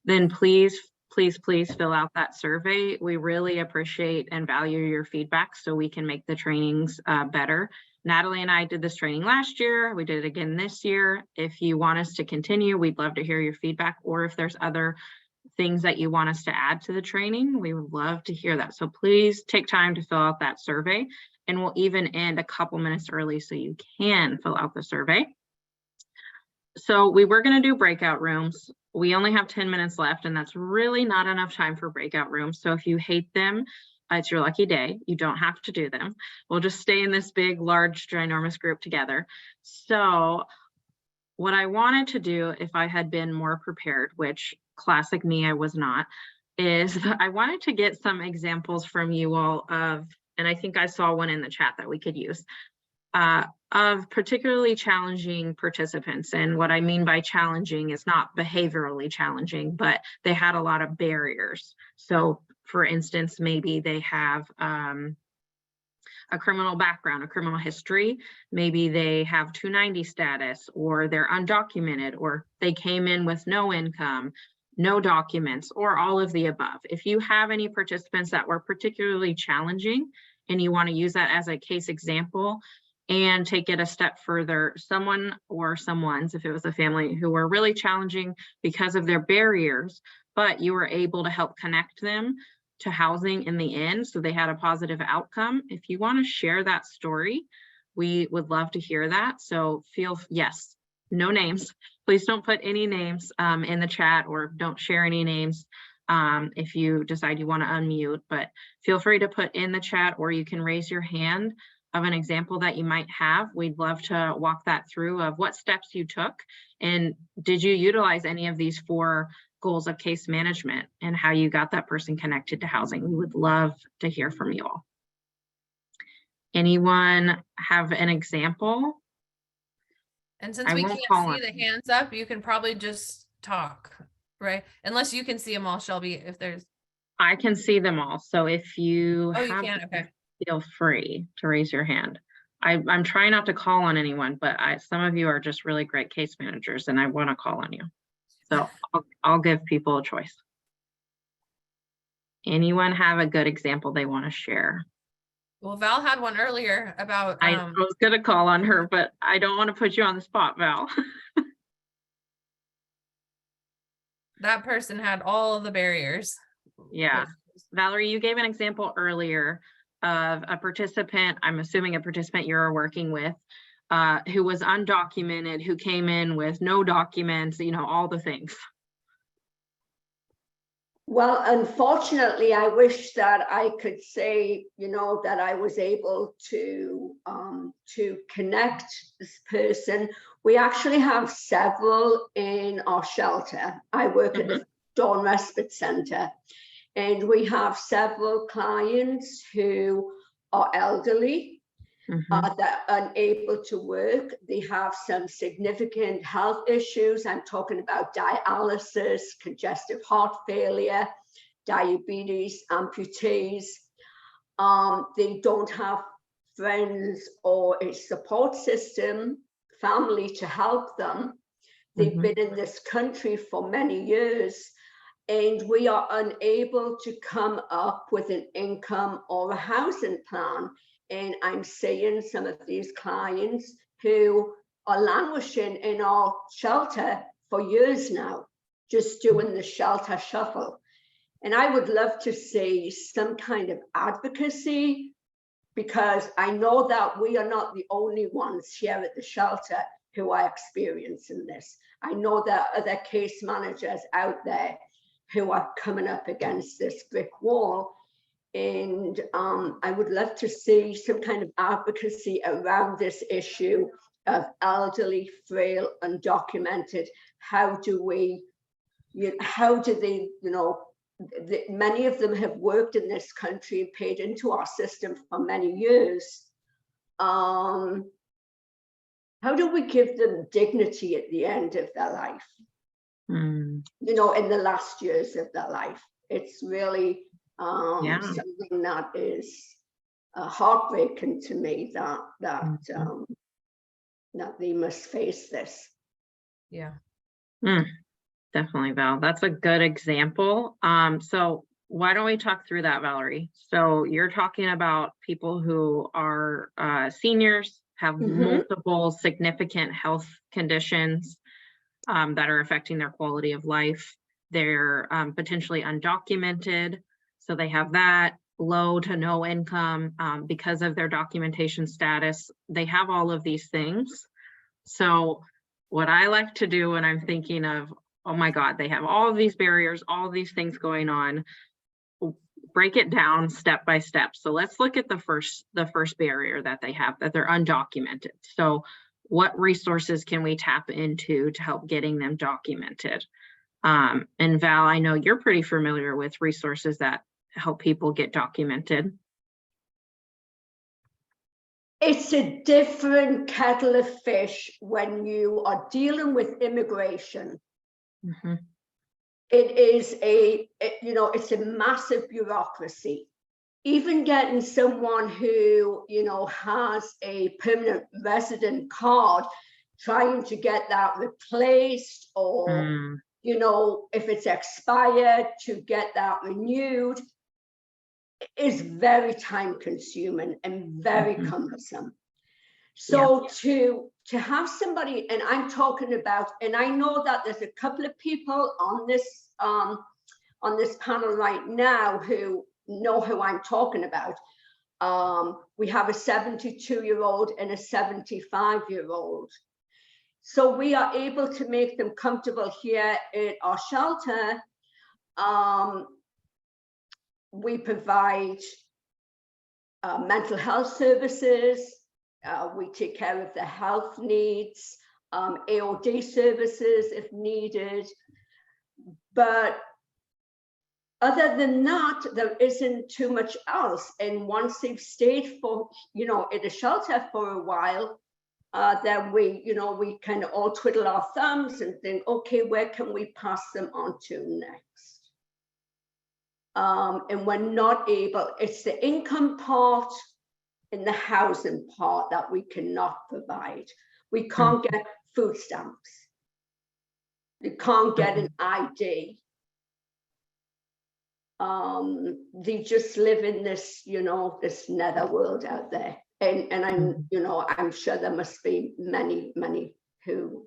then please fill out that survey. We really appreciate and value your feedback so we can make the trainings better. Natalie and I did this training last year. We did it again this year. If you want us to continue, we'd love to hear your feedback, or if there's other things that you want us to add to the training, we would love to hear that. So please take time to fill out that survey, and we'll even end a couple minutes early so you can fill out the survey. So we were going to do breakout rooms. We only have 10 minutes left, and that's really not enough time for breakout rooms. So if you hate them, it's your lucky day. You don't have to do them. We'll just stay in this big, large, ginormous group together. So what I wanted to do, if I had been more prepared, which classic me, I was not, is I wanted to get some examples from you all of, and I think I saw one in the chat that we could use, of particularly challenging participants. And what I mean by challenging is not behaviorally challenging, but they had a lot of barriers. So for instance, maybe they have a criminal background, a criminal history, maybe they have 290 status, or they're undocumented, or they came in with no income, no documents, or all of the above. If you have any participants that were particularly challenging and you want to use that as a case example, and take it a step further. Someone or someone's, if it was a family, who were really challenging because of their barriers, but you were able to help connect them to housing in the end, so they had a positive outcome. If you want to share that story, we would love to hear that. So yes, no names. Please don't put any names in the chat, or don't share any names if you decide you want to unmute, but feel free to put in the chat, or you can raise your hand of an example that you might have. We'd love to walk that through of what steps you took, and did you utilize any of these 4 goals of case management, and how you got that person connected to housing. We would love to hear from you all. Anyone have an example? And since I we won't can't call see on the hands up, you can probably just talk, right? Unless you can see them all, Shelby, if there's, I can see them all. So if you oh, you have, can, okay. feel free to raise your hand. I'm trying not to call on anyone, but some of you are just really great case managers, and I want to call on you. So I'll give people a choice. Anyone have a good example they want to share? Well, Val had one earlier about, I was going to call on her, but I don't want to put you on the spot, Val. that person had all of the barriers. Yeah. Valerie, you gave an example earlier of a participant, I'm assuming a participant you're working with, who was undocumented, who came in with no documents, you know, all the things. Well, unfortunately, I wish that I could say, you know, that I was able to connect this person. We actually have several in our shelter. I work at the Dawn Respite Center, and we have several clients who are elderly, that are unable to work. They have some significant health issues. I'm talking about dialysis, congestive heart failure, diabetes, amputees. They don't have friends or a support system, family to help them. They've been in this country for many years, and we are unable to come up with an income or a housing plan. And I'm seeing some of these clients who are languishing in our shelter for years now, just doing the shelter shuffle. And I would love to see some kind of advocacy, because I know that we are not the only ones here at the shelter who are experiencing this. I know there are other case managers out there who are coming up against this brick wall. And I would love to see some kind of advocacy around this issue of elderly, frail, undocumented. How do they, you know, many of them have worked in this country and paid into our system for many years. How do we give them dignity at the end of their life? You know, in the last years of their life? It's really something that is heartbreaking to me, that they must face this. Yeah. Definitely, Val. That's a good example. So why don't we talk through that, Valerie? So you're talking about people who are seniors, have multiple significant health conditions that are affecting their quality of life. They're potentially undocumented. So they have that low to no income because of their documentation status. They have all of these things. So what I like to do when I'm thinking of, oh my God, they have all of these barriers, all of these things going on, break it down step by step. So let's look at the first barrier that they have, that they're undocumented. So what resources can we tap into to help getting them documented? And Val, I know you're pretty familiar with resources that help people get documented. It's a different kettle of fish when you are dealing with immigration. It is it's a massive bureaucracy. Even getting someone who, you know, has a permanent resident card, trying to get that replaced, or, you know, if it's expired, to get that renewed, is very time consuming and very cumbersome. So to have somebody, and I'm talking about, and I know that there's a couple of people on this panel right now who know who I'm talking about. We have a 72-year-old and a 75-year-old. So we are able to make them comfortable here at our shelter. We provide mental health services. We take care of their health needs, AOD services if needed. But other than that, there isn't too much else. And once they've stayed for, at a shelter for a while, then we kind of all twiddle our thumbs and think, okay, where can we pass them on to next? And we're not able, it's the income part and the housing part that we cannot provide. We can't get food stamps. You can't get an ID. They just live in this, this netherworld out there. And I'm sure there must be many, many who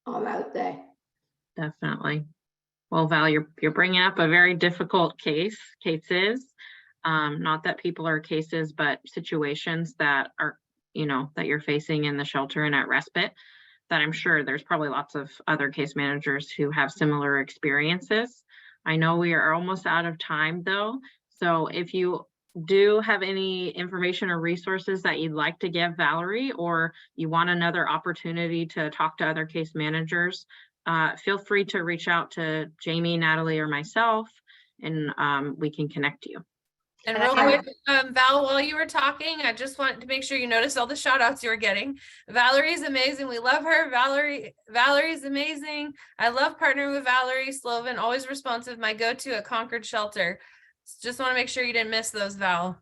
are out there. Definitely. Well, Val, you're bringing up a very difficult cases. Not that people are cases, but situations that are, that you're facing in the shelter and at respite, that I'm sure there's probably lots of other case managers who have similar experiences. I know we are almost out of time though. So if you do have any information or resources that you'd like to give Valerie, or you want another opportunity to talk to other case managers, feel free to reach out to Jamie, Natalie, or myself, and we can connect you. And real quick, Val, while you were talking, I just want to make sure you noticed all the shout outs you were getting. Valerie's amazing. We love her. Valerie's amazing. I love partnering with Valerie Sloven, always responsive, my go-to at Concord Shelter. Just want to make sure you didn't miss those, Val.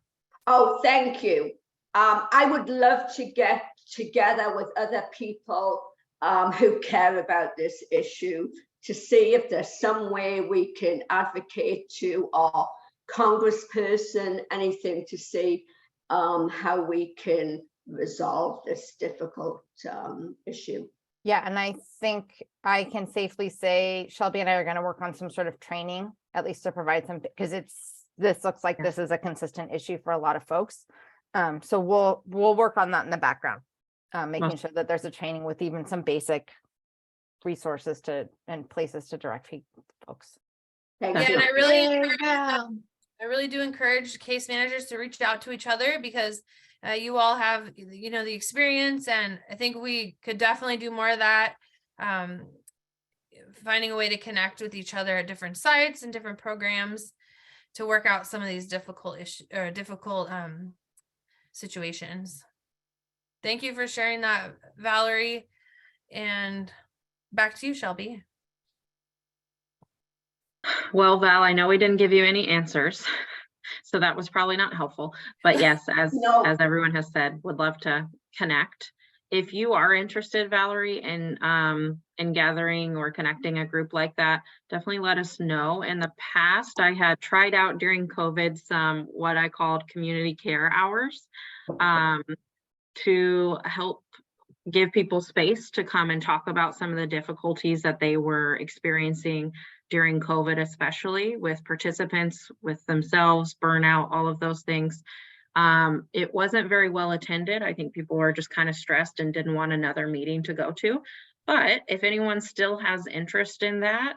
Oh, thank you. I would love to get together with other people who care about this issue to see if there's some way we can advocate to our congressperson, anything to see how we can resolve this difficult issue. Yeah, and I think I can safely say Shelby and I are going to work on some sort of training, at least to provide some, because this looks like this is a consistent issue for a lot of folks. So we'll work on that in the background, making sure that there's a training with even some basic resources and places to direct folks. Thank Yeah, you. and I really do encourage case managers to reach out to each other, because you all have, the experience, and I think we could definitely do more of that. Finding a way to connect with each other at different sites and different programs to work out some of these difficult situations. Thank you for sharing that, Valerie, and back to you, Shelby. Well, Val, I know we didn't give you any answers, so that was probably not helpful. But yes, as everyone has said, would love to connect. If you are interested, Valerie, in gathering or connecting a group like that, definitely let us know. In the past, I had tried out during COVID some what I called community care hours to help give people space to come and talk about some of the difficulties that they were experiencing during COVID, especially with participants, with themselves, burnout, all of those things. It wasn't very well attended. I think people were just kind of stressed and didn't want another meeting to go to. But if anyone still has interest in that,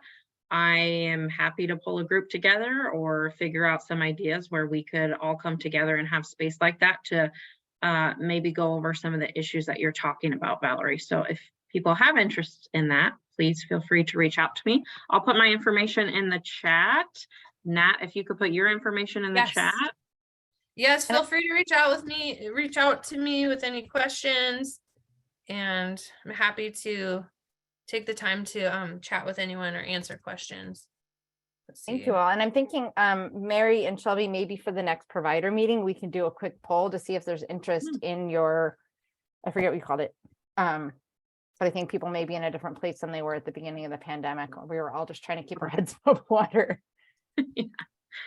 I am happy to pull a group together or figure out some ideas where we could all come together and have space like that to maybe go over some of the issues that you're talking about, Valerie. So if people have interest in that, please feel free to reach out to me. I'll put my information in the chat. Nat, if you could put your information in the chat. Yes, feel free to reach out to me with any questions, and I'm happy to take the time to chat with anyone or answer questions. Thank you all. And I'm thinking, Mary and Shelby, maybe for the next provider meeting, we can do a quick poll to see if there's interest in your, I forget what you called it. But I think people may be in a different place than they were at the beginning of the pandemic. We were all just trying to keep our heads above water. Yeah.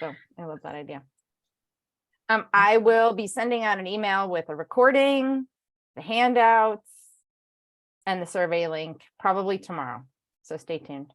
So I love that idea. I will be sending out an email with a recording. the handouts, and the survey link probably tomorrow. So stay tuned.